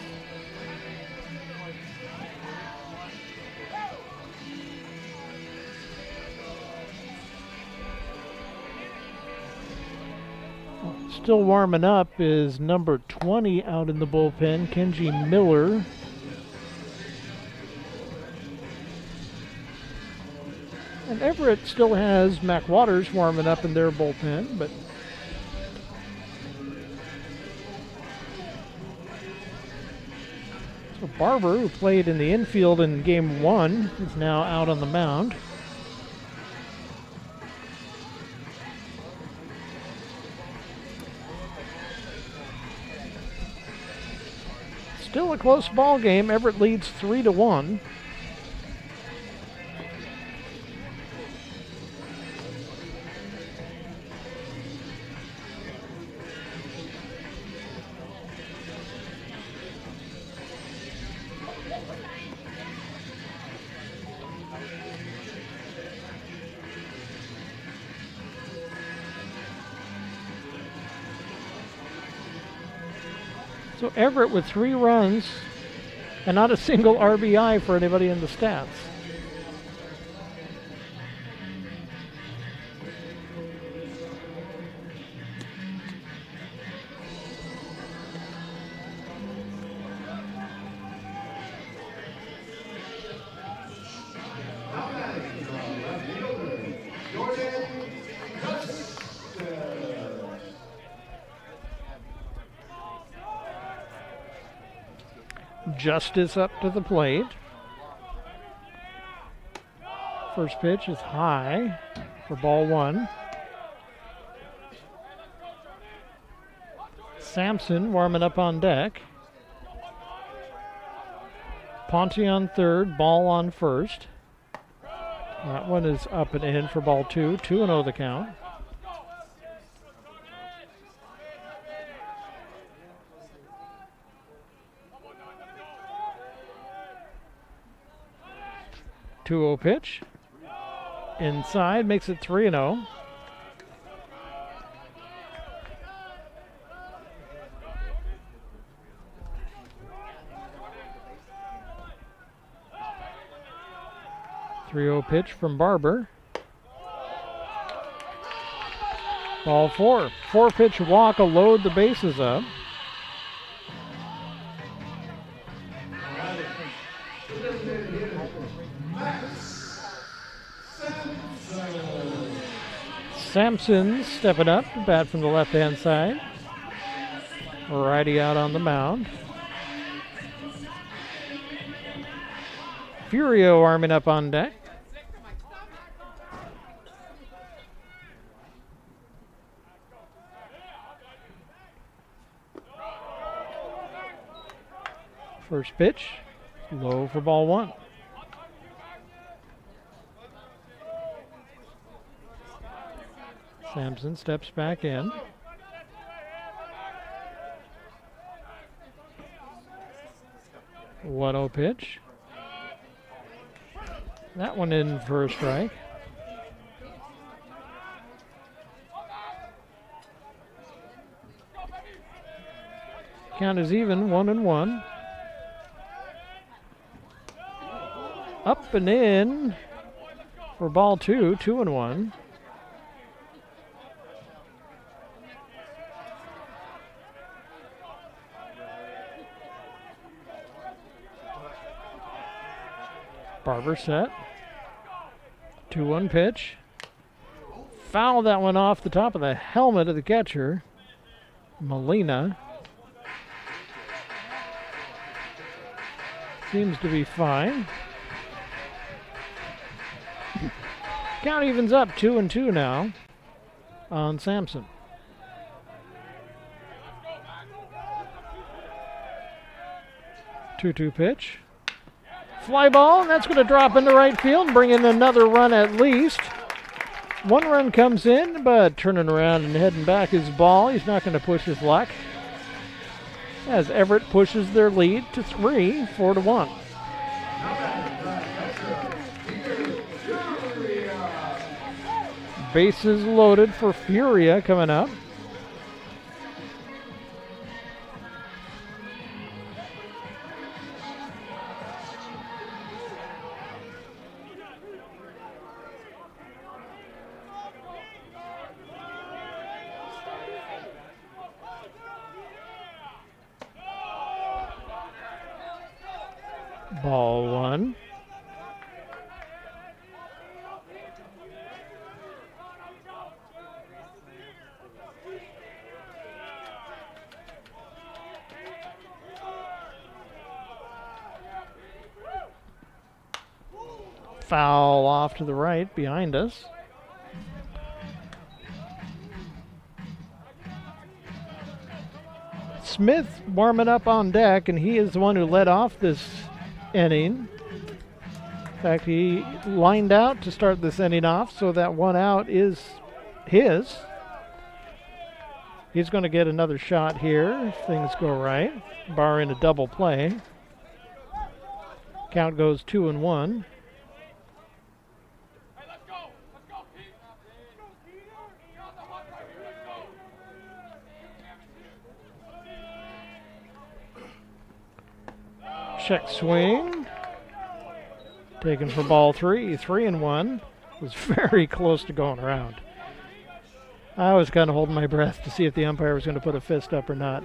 Still warming up is number 20 out in the bullpen, Kenji Miller. And Everett still has Mac Waters warming up in their bullpen, but so Barber, who played in the infield in game 1, is now out on the mound. Still a close ball game. Everett leads 3-1. So Everett with 3 runs and not a single RBI for anybody in the stats. Justice up to the plate. First pitch is high for ball one. Sampson warming up on deck. Ponte on third, ball on first. That one is up and in for ball two. 2-0 the count. Two-0 pitch. Inside, makes it 3-0. Pitch from Barber. Ball four. 4-pitch walk, a load, the bases up. Sampson stepping up, bat from the left-hand side. Righty out on the mound. Furio arming up on deck. First pitch, low for ball one. Sampson steps back in. One-0 pitch. That one in for a strike. Count is even, 1-1. Up and in for ball two, 2-1. Barber set. 2-1 pitch. Foul that one off the top of the helmet of the catcher, Molina. Seems to be fine. Count evens up 2-2 now on Sampson. Two-two pitch. Fly ball, and that's going to drop into right field and bring in another run at least. One run comes in, but turning around and heading back is Ball. He's not going to push his luck, as Everett pushes their lead to 3, 4-1. Bases loaded for Furia coming up. Ball one. Foul off to the right behind us. Smith warming up on deck, and he is the one who led off this inning. In fact, he lined out to start this inning off, so that one out is his. He's going to get another shot here if things go right, barring a double play. Count goes 2-1. Check swing. Taken for ball 3, 3-1. Was very close to going around. I was kind of holding my breath to see if the umpire was going to put a fist up or not.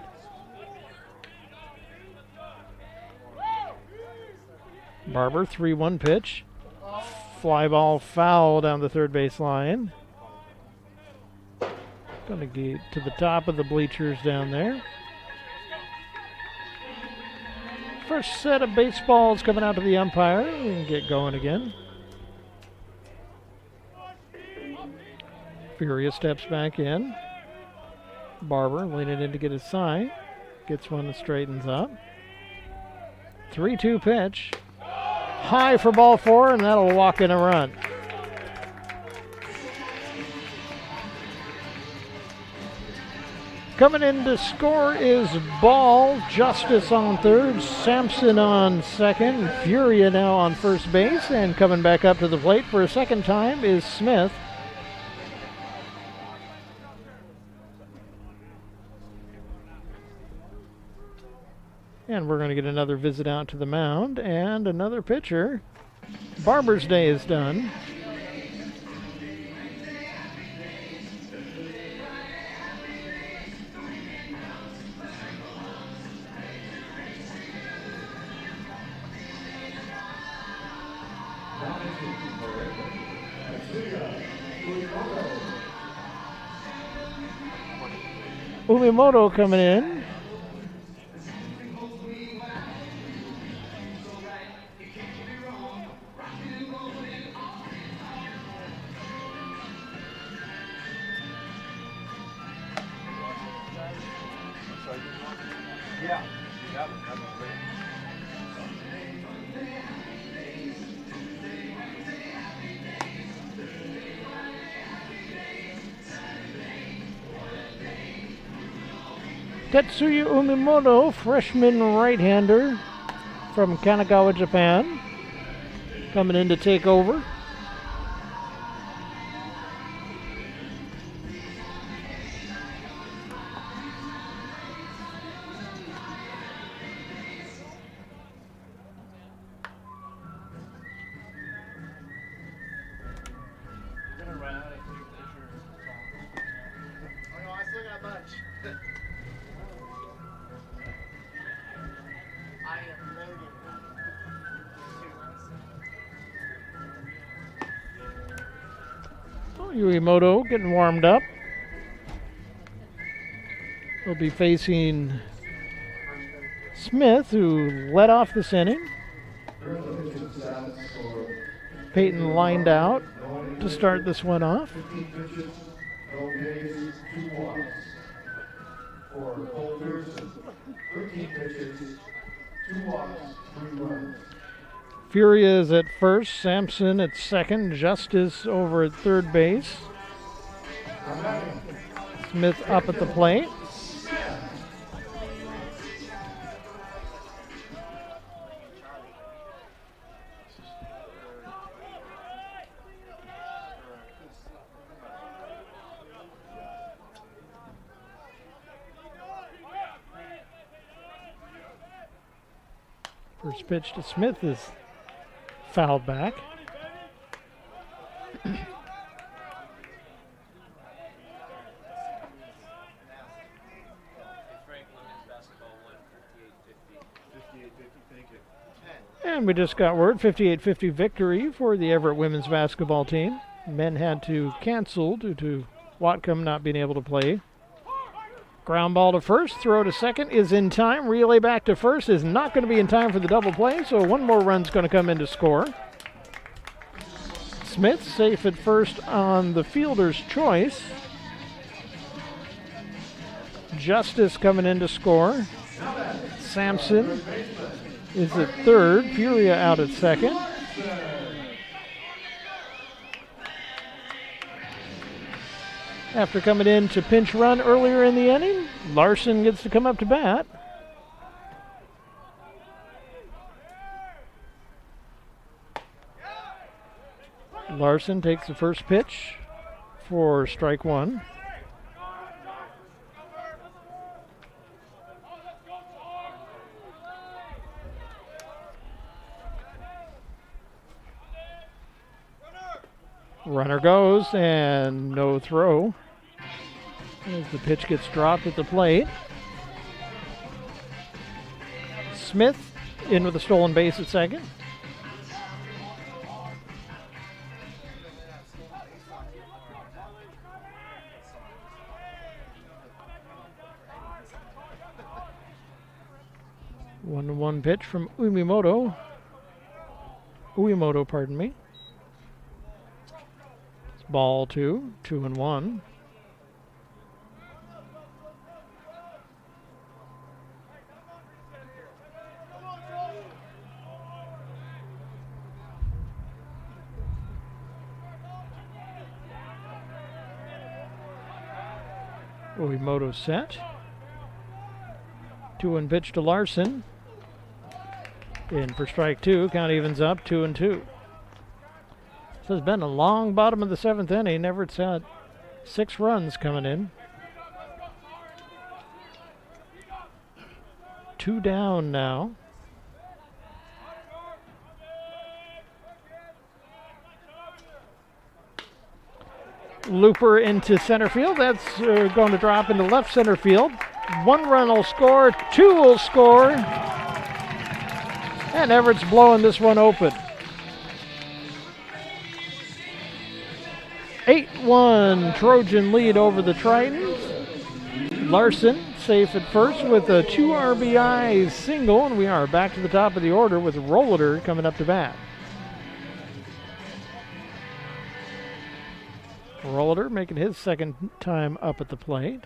Barber, 3-1 pitch. Fly ball foul down the third base line. Going to get to the top of the bleachers down there. first set of baseballs coming out to the umpire. We can get going again. Furia steps back in. Barber leaning in to get his sign. Gets one that straightens up. 3-2 pitch. High for ball 4, and that'll walk in a run. Coming in to score is Ball, Justice on third, Sampson on second, Furia now on first base, and coming back up to the plate for a second time is Smith. And we're going to get another visit out to the mound and another pitcher. Barber's day is done. Umimoto coming in. Tetsuya Umimoto, freshman right-hander from Kanagawa, Japan, coming in to take over. Uemoto getting warmed up. He'll be facing Smith, who led off this inning. Peyton lined out to start this one off. Furia is at first, Sampson at second, Justice over at third base. Smith up at the plate. First pitch to Smith is fouled back. And we just got word, 58-50 victory for the Everett women's basketball team. Men had to cancel due to Watcom not being able to play. Ground ball to first, throw to second is in time. Relay back to first is not going to be in time for the double play, so one more run's going to come in to score. Smith safe at first on the fielder's choice. Justice coming in to score. Sampson is at third. Furia out at second. After coming in to pinch run earlier in the inning, Larson gets to come up to bat. Larson takes the first pitch for strike one. Runner goes and no throw as the pitch gets dropped at the plate. Smith in with a stolen base at second. 1-1 pitch from Uemoto, pardon me. It's ball 2, 2-1. Uemoto set. 2-1 pitch to Larson. In for strike 2. Count evens up 2-2. So it's been a long bottom of the 7th inning. Everett's had 6 runs coming in. 2 down now. Looper into center field. That's going to drop into left center field. 1 run will score, 2 will score. And Everett's blowing this one open. 8-1 Trojan lead over the Tritons. Larson safe at first with a 2 RBI single, and we are back to the top of the order with Rollator coming up to bat. Rollator making his second time up at the plate.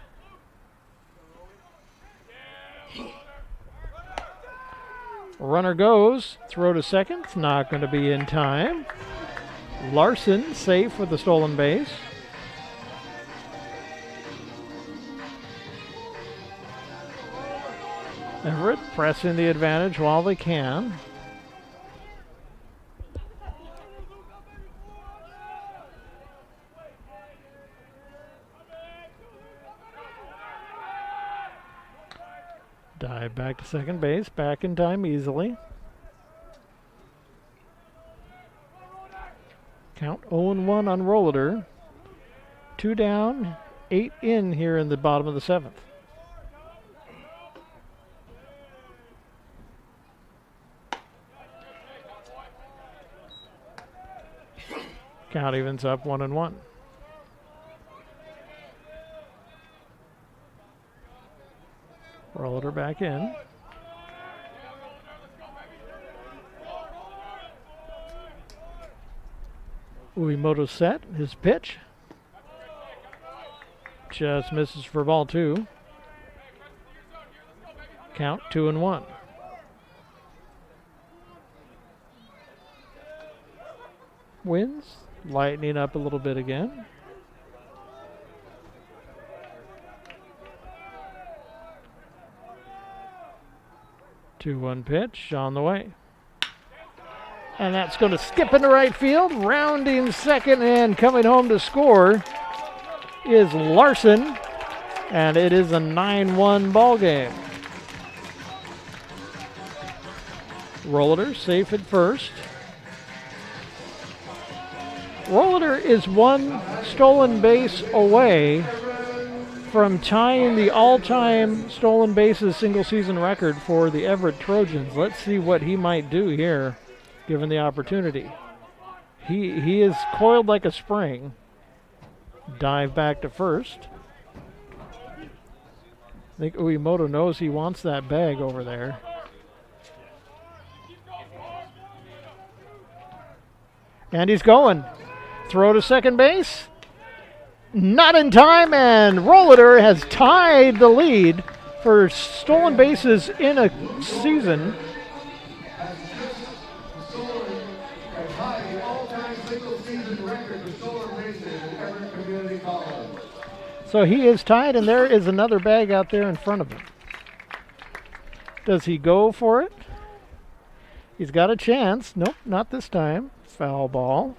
Runner goes, throw to second, it's not going to be in time. Larson safe with the stolen base. Everett pressing the advantage while they can. Dive back to second base, back in time easily. Count 0-1 on Rollator. 2 down, 8 in here in the bottom of the 7th. Count evens up 1-1. Rollator back in. Uemoto set, his pitch. Just misses for ball 2. Count 2-1. Winds lightening up a little bit again. Two-one pitch on the way. And that's going to skip into right field. Rounding second and coming home to score is Larson. And it is a 9-1 ball game. Rollator safe at first. Rollator is 1 stolen base away from tying the all-time stolen bases single season record for the Everett Trojans. Let's see what he might do here, given the opportunity. He is coiled like a spring. Dive back to first. I think Uemoto knows he wants that bag over there. And he's going. Throw to second base. Not in time, and Rollator has tied the lead for stolen bases in a season. So he is tied, and there is another bag out there in front of him. Does he go for it? He's got a chance. Nope, not this time. Foul ball.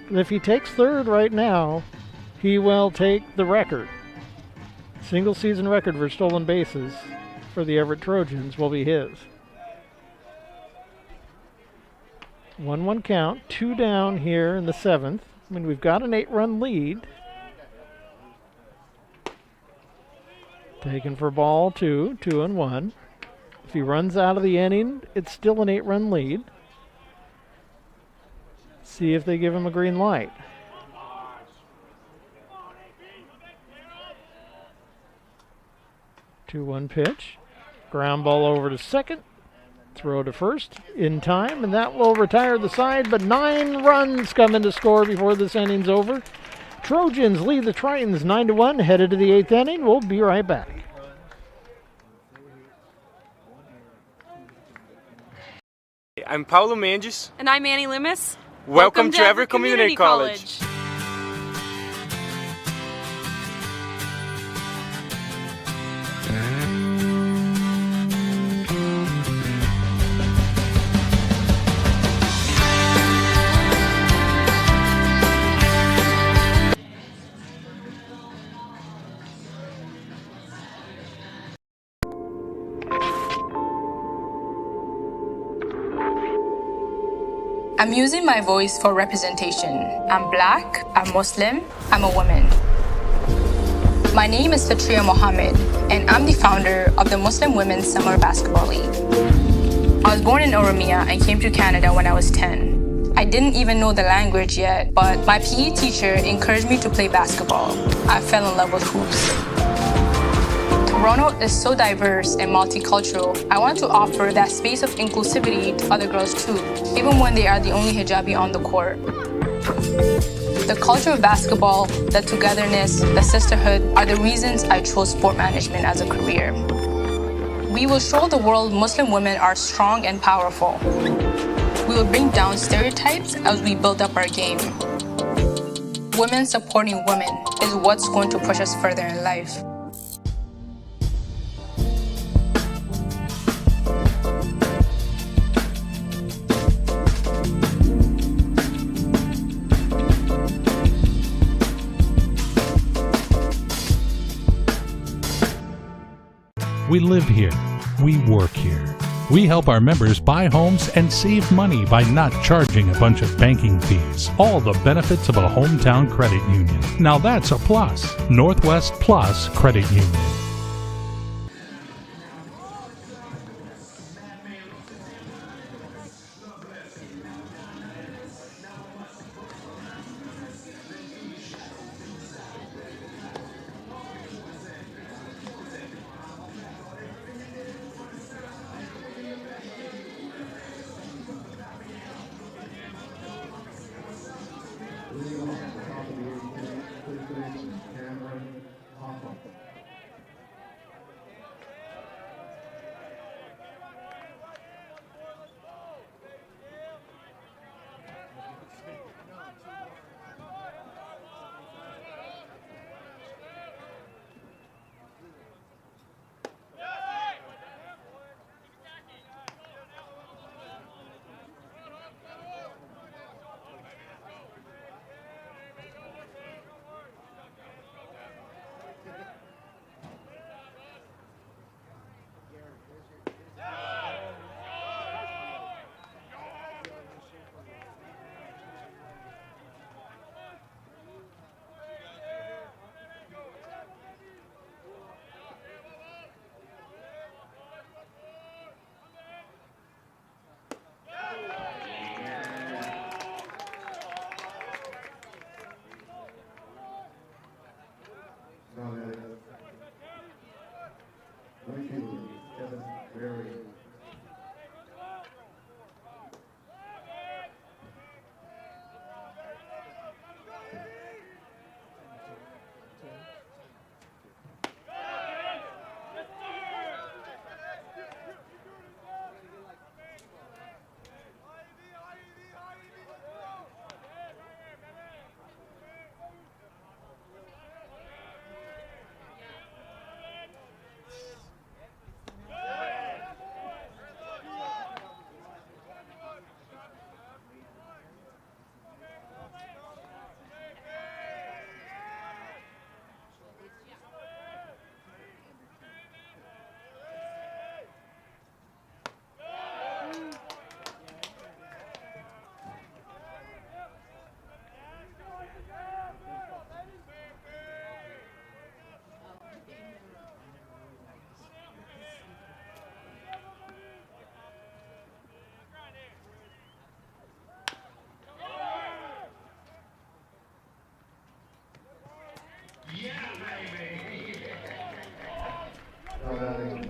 If he takes third right now, he will take the record. Single season record for stolen bases for the Everett Trojans will be his. 1-1 count, 2 down here in the 7th. I mean, we've got an 8-run lead. Taken for ball 2, 2-1. If he runs out of the inning, it's still an 8-run lead. See if they give him a green light. 2-1 pitch. Ground ball over to second. Throw to first in time, and that will retire the side, but 9 runs coming to score before this inning's over. Trojans lead the Tritons 9-1, headed to the 8th inning. We'll be right back. I'm Paulo Mendes. And I'm Annie Limis. Welcome to Everett Community College. I'm using my voice for representation. I'm black, I'm Muslim, I'm a woman. My name is Fatria Mohammed, and I'm the founder of the Muslim Women's Summer Basketball League. I was born in Oromia and came to Canada when I was 10. I didn't even know the language yet, but my PE teacher encouraged me to play basketball. I fell in love with hoops. Toronto is so diverse and multicultural. I want to offer that space of inclusivity to other girls too, even when they are the only hijabi on the court. The culture of basketball, the togetherness, the sisterhood are the reasons I chose sport management as a career. We will show the world Muslim women are strong and powerful. We will bring down stereotypes as we build up our game. Women supporting women is what's going to push us further in life. We live here. We work here. We help our members buy homes and save money by not charging a bunch of banking fees. All the benefits of a hometown credit union. Now that's a plus. Northwest Plus Credit Union.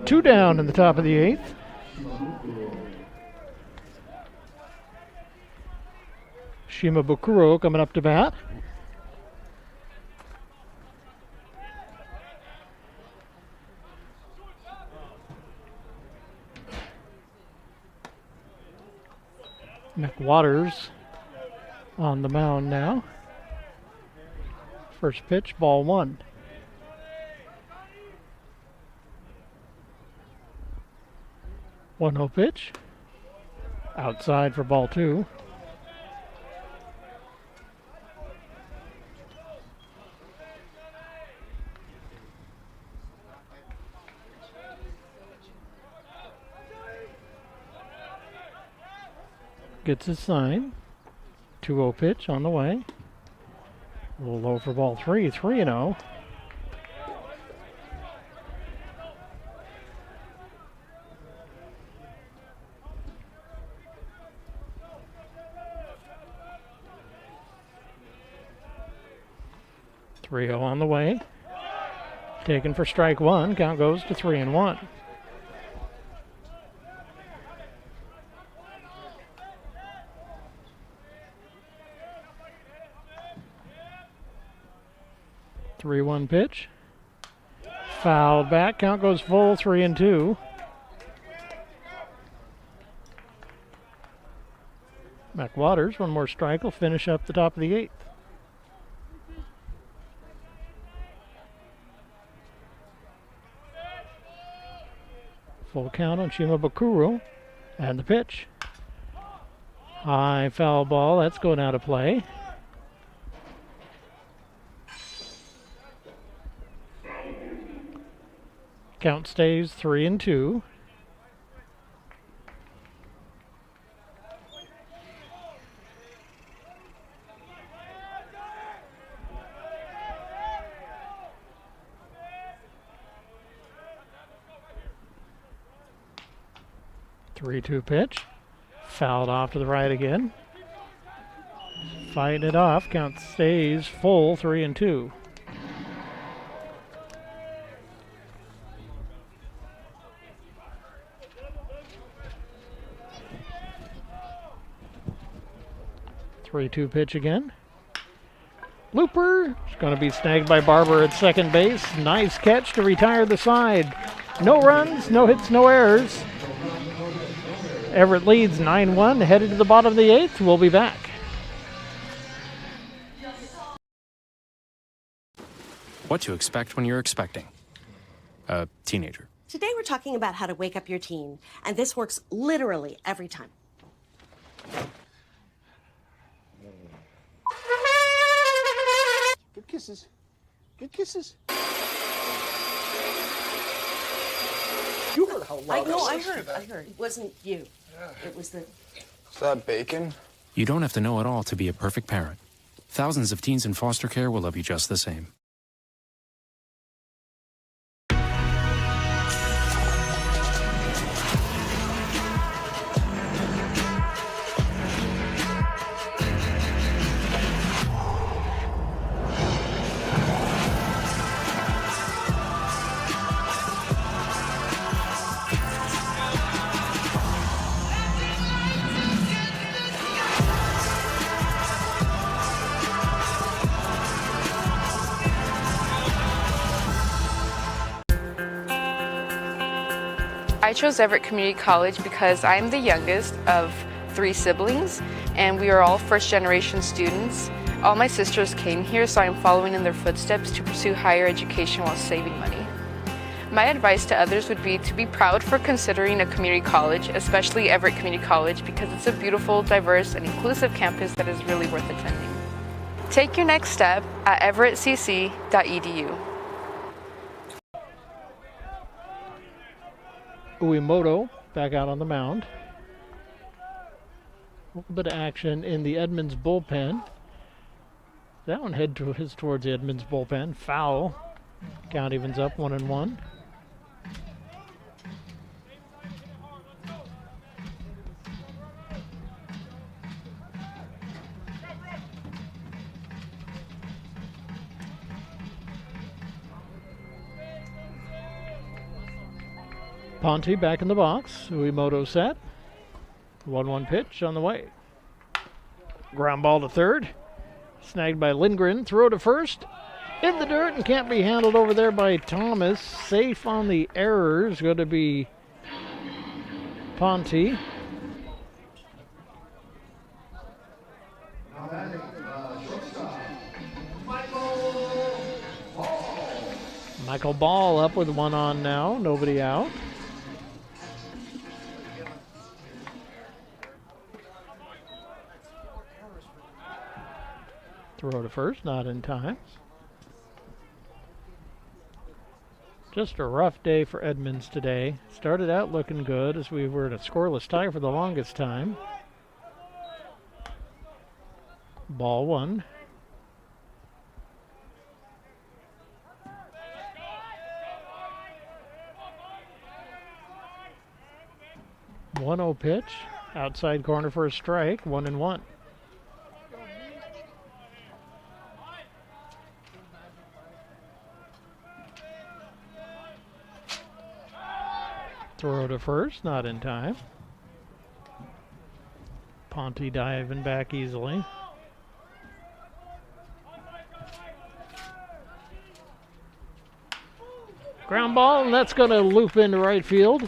Two down in the top of the eighth. Shimabukuro coming up to bat. McWaters on the mound now. First pitch, ball one. One 0 pitch. Outside for ball two. Gets his sign. 2-0 pitch on the way. A little low for ball three. 3-0. On the way. Taken for strike one. Count goes to 3-1. Three-one pitch. Fouled back. Count goes full. 3-2. McWaters, one more strike, will finish up the top of the eighth. Full count on Shimabukuro. And the pitch. High foul ball. That's going out of play. Count stays 3-2. Three-two pitch. Fouled off to the right again. Fighting it off. Count stays full 3-2. Three-two pitch again. Looper. It's going to be snagged by Barber at second base. Nice catch to retire the side. No runs, no hits, no errors. Everett leads 9-1, headed to the bottom of the eighth. We'll be back. What to expect when you're expecting a teenager. Today we're talking about how to wake up your teen, and this works literally every time. Good kisses. Good kisses. You heard how loud I heard. It wasn't you. It was the... Is that bacon? You don't have to know it all to be a perfect parent. Thousands of teens in foster care will love you just the same. I chose Everett Community College because I'm the youngest of 3 siblings, and we are all first-generation students. All my sisters came here, so I'm following in their footsteps to pursue higher education while saving money. My advice to others would be to be proud for considering a community college, especially Everett Community College, because it's a beautiful, diverse, and inclusive campus that is really worth attending. Take your next step at everettcc.edu. Uemoto back out on the mound. A little bit of action in the Edmonds bullpen. That one heads towards the Edmonds bullpen. Foul. Count evens up 1-1. Ponte back in the box. Uemoto set. 1-1 pitch on the way. Ground ball to third. Snagged by Lindgren. Throw to first. In the dirt and can't be handled over there by Thomas. Safe on the error is going to be Ponte. Michael Ball up with one on now. Nobody out. Throw to first, not in time. Just a rough day for Edmonds today. Started out looking good as we were in a scoreless tie for the longest time. Ball one. One-oh pitch. Outside corner for a strike. 1-1. Throw to first, not in time. Ponte diving back easily. Ground ball, and that's going to loop into right field.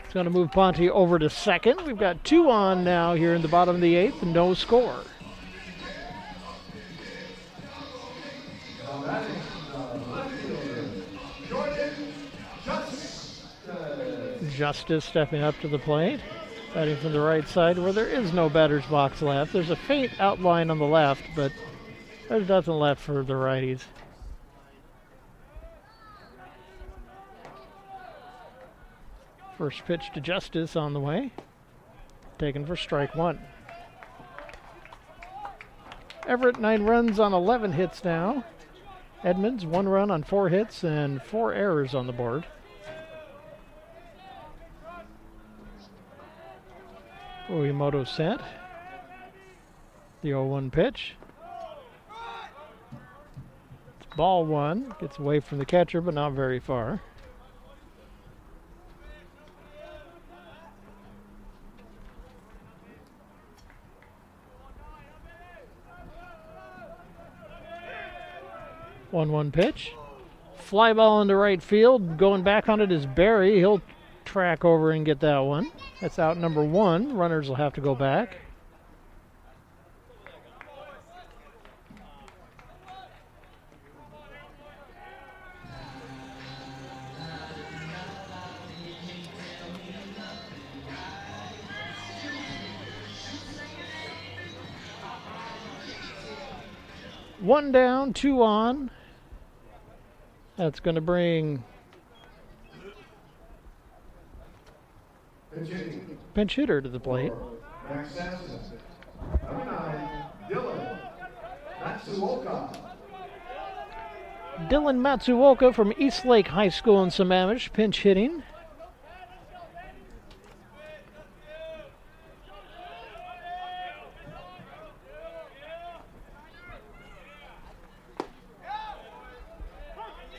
It's going to move Ponte over to second. We've got 2 on now here in the bottom of the 8th, and no score. Justice stepping up to the plate, batting from the right side where there is no batter's box left. There's a faint outline on the left, but there's nothing left for the righties. First pitch to Justice on the way, taken for strike 1. Everett 9 runs on 11 hits now. Edmonds 1 run on 4 hits and 4 errors on the board. Uemoto set. The 0-1 pitch. It's ball 1. Gets away from the catcher, but not very far. One pitch. Fly ball into right field. Going back on it is Barry. He'll track over and get that one. That's out number 1. Runners will have to go back. One down, 2 on. That's going to bring pinch hitter to the plate. Number 9, Dylan Matsuoka. Dylan Matsuoka from Eastlake High School in Sammamish, pinch hitting.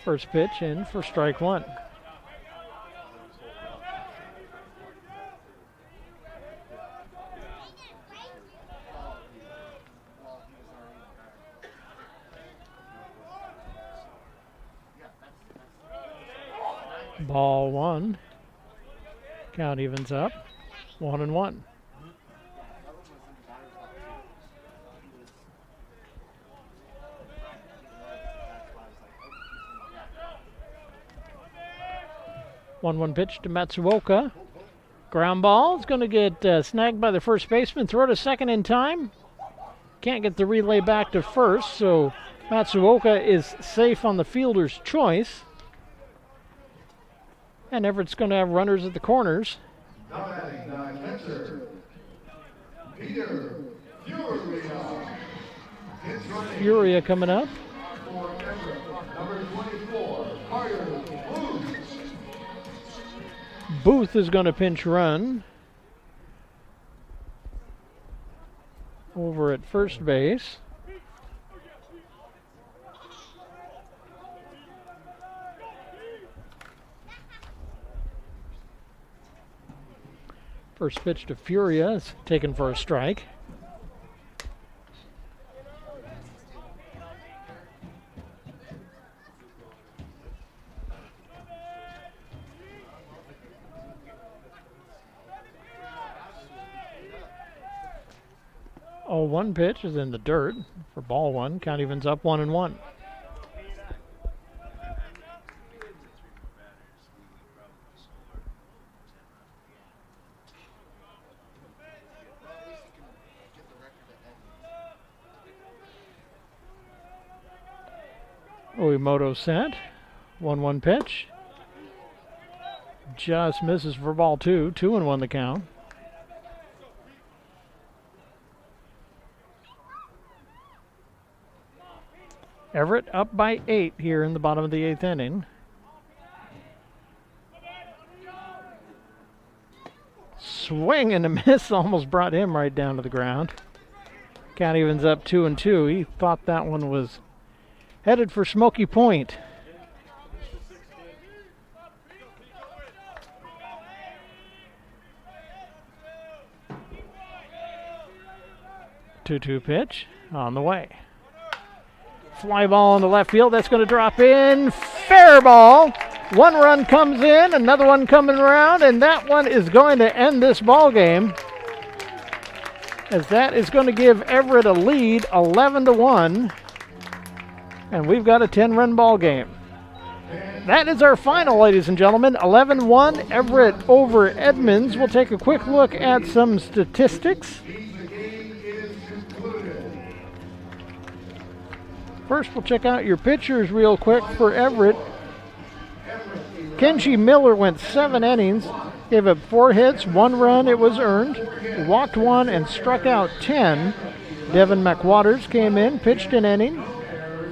First pitch in for strike 1. Ball 1. Count evens up. 1-1. One pitch to Matsuoka. Ground ball. It's going to get snagged by the first baseman. Throw to second in time. Can't get the relay back to first, so Matsuoka is safe on the fielder's choice. And Everett's going to have runners at the corners. Now batting, catcher, Peter Furia coming up. For Everett, number 24, Carter Booth. Booth is going to pinch run over at first base. First pitch to Furia is taken for a strike. Oh, one pitch is in the dirt for ball one. Count evens up 1-1. Uemoto sent. 1-1 pitch. Just misses for ball two. 2-1 the count. Everett up by 8 here in the bottom of the 8th inning. Swing and a miss almost brought him right down to the ground. Count evens up 2-2. He thought that one was headed for Smoky Point. Two-two pitch on the way. Fly ball in the left field. That's going to drop in. Fair ball. One run comes in, another one coming around, and that one is going to end this ball game, as that is going to give Everett a lead, 11-1, and we've got a 10-run ball game. That is our final, ladies and gentlemen. 11-1, Everett over Edmonds. We'll take a quick look at some statistics. First, we'll check out your pitchers real quick for Everett. Kenji Miller went 7 innings, gave up 4 hits, 1 run, it was earned, walked 1 and struck out 10. Devin McWaters came in, pitched an inning,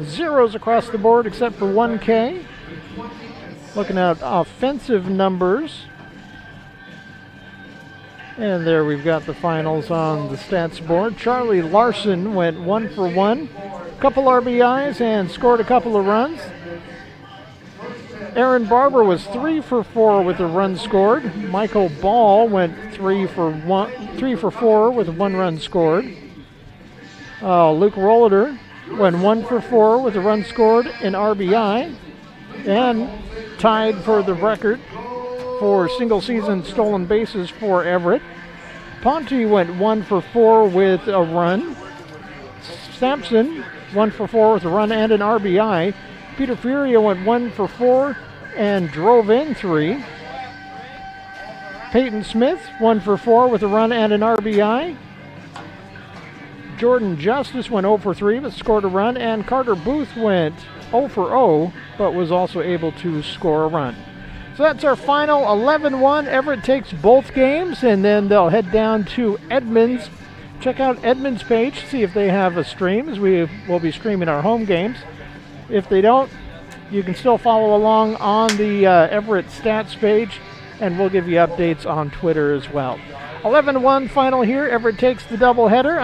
zeros across the board except for 1 K. Looking at offensive numbers. And there we've got the finals on the stats board. Charlie Larson went 1 for 1. Couple RBIs and scored a couple of runs. Aaron Barber was 3 for 4 with a run scored. Michael Ball went 3 for 4 with 1 run scored. Luke Rollader went 1 for 4 with a run scored, an RBI, and tied for the record for single season stolen bases for Everett. Ponte went 1 for 4 with a run. Sampson 1 for 4 with a run and an RBI. Peter Furia went 1 for 4 and drove in 3. Peyton Smith 1 for 4 with a run and an RBI. Jordan Justice went 0 for 3 but scored a run, and Carter Booth went 0 for 0 but was also able to score a run. So that's our final 11-1. Everett takes both games, and then they'll head down to Edmonds. Check out Edmonds' page, see if they have a stream, as we will be streaming our home games. If they don't, you can still follow along on the Everett stats page, and we'll give you updates on Twitter as well. 11-1 final here. Everett takes the doubleheader.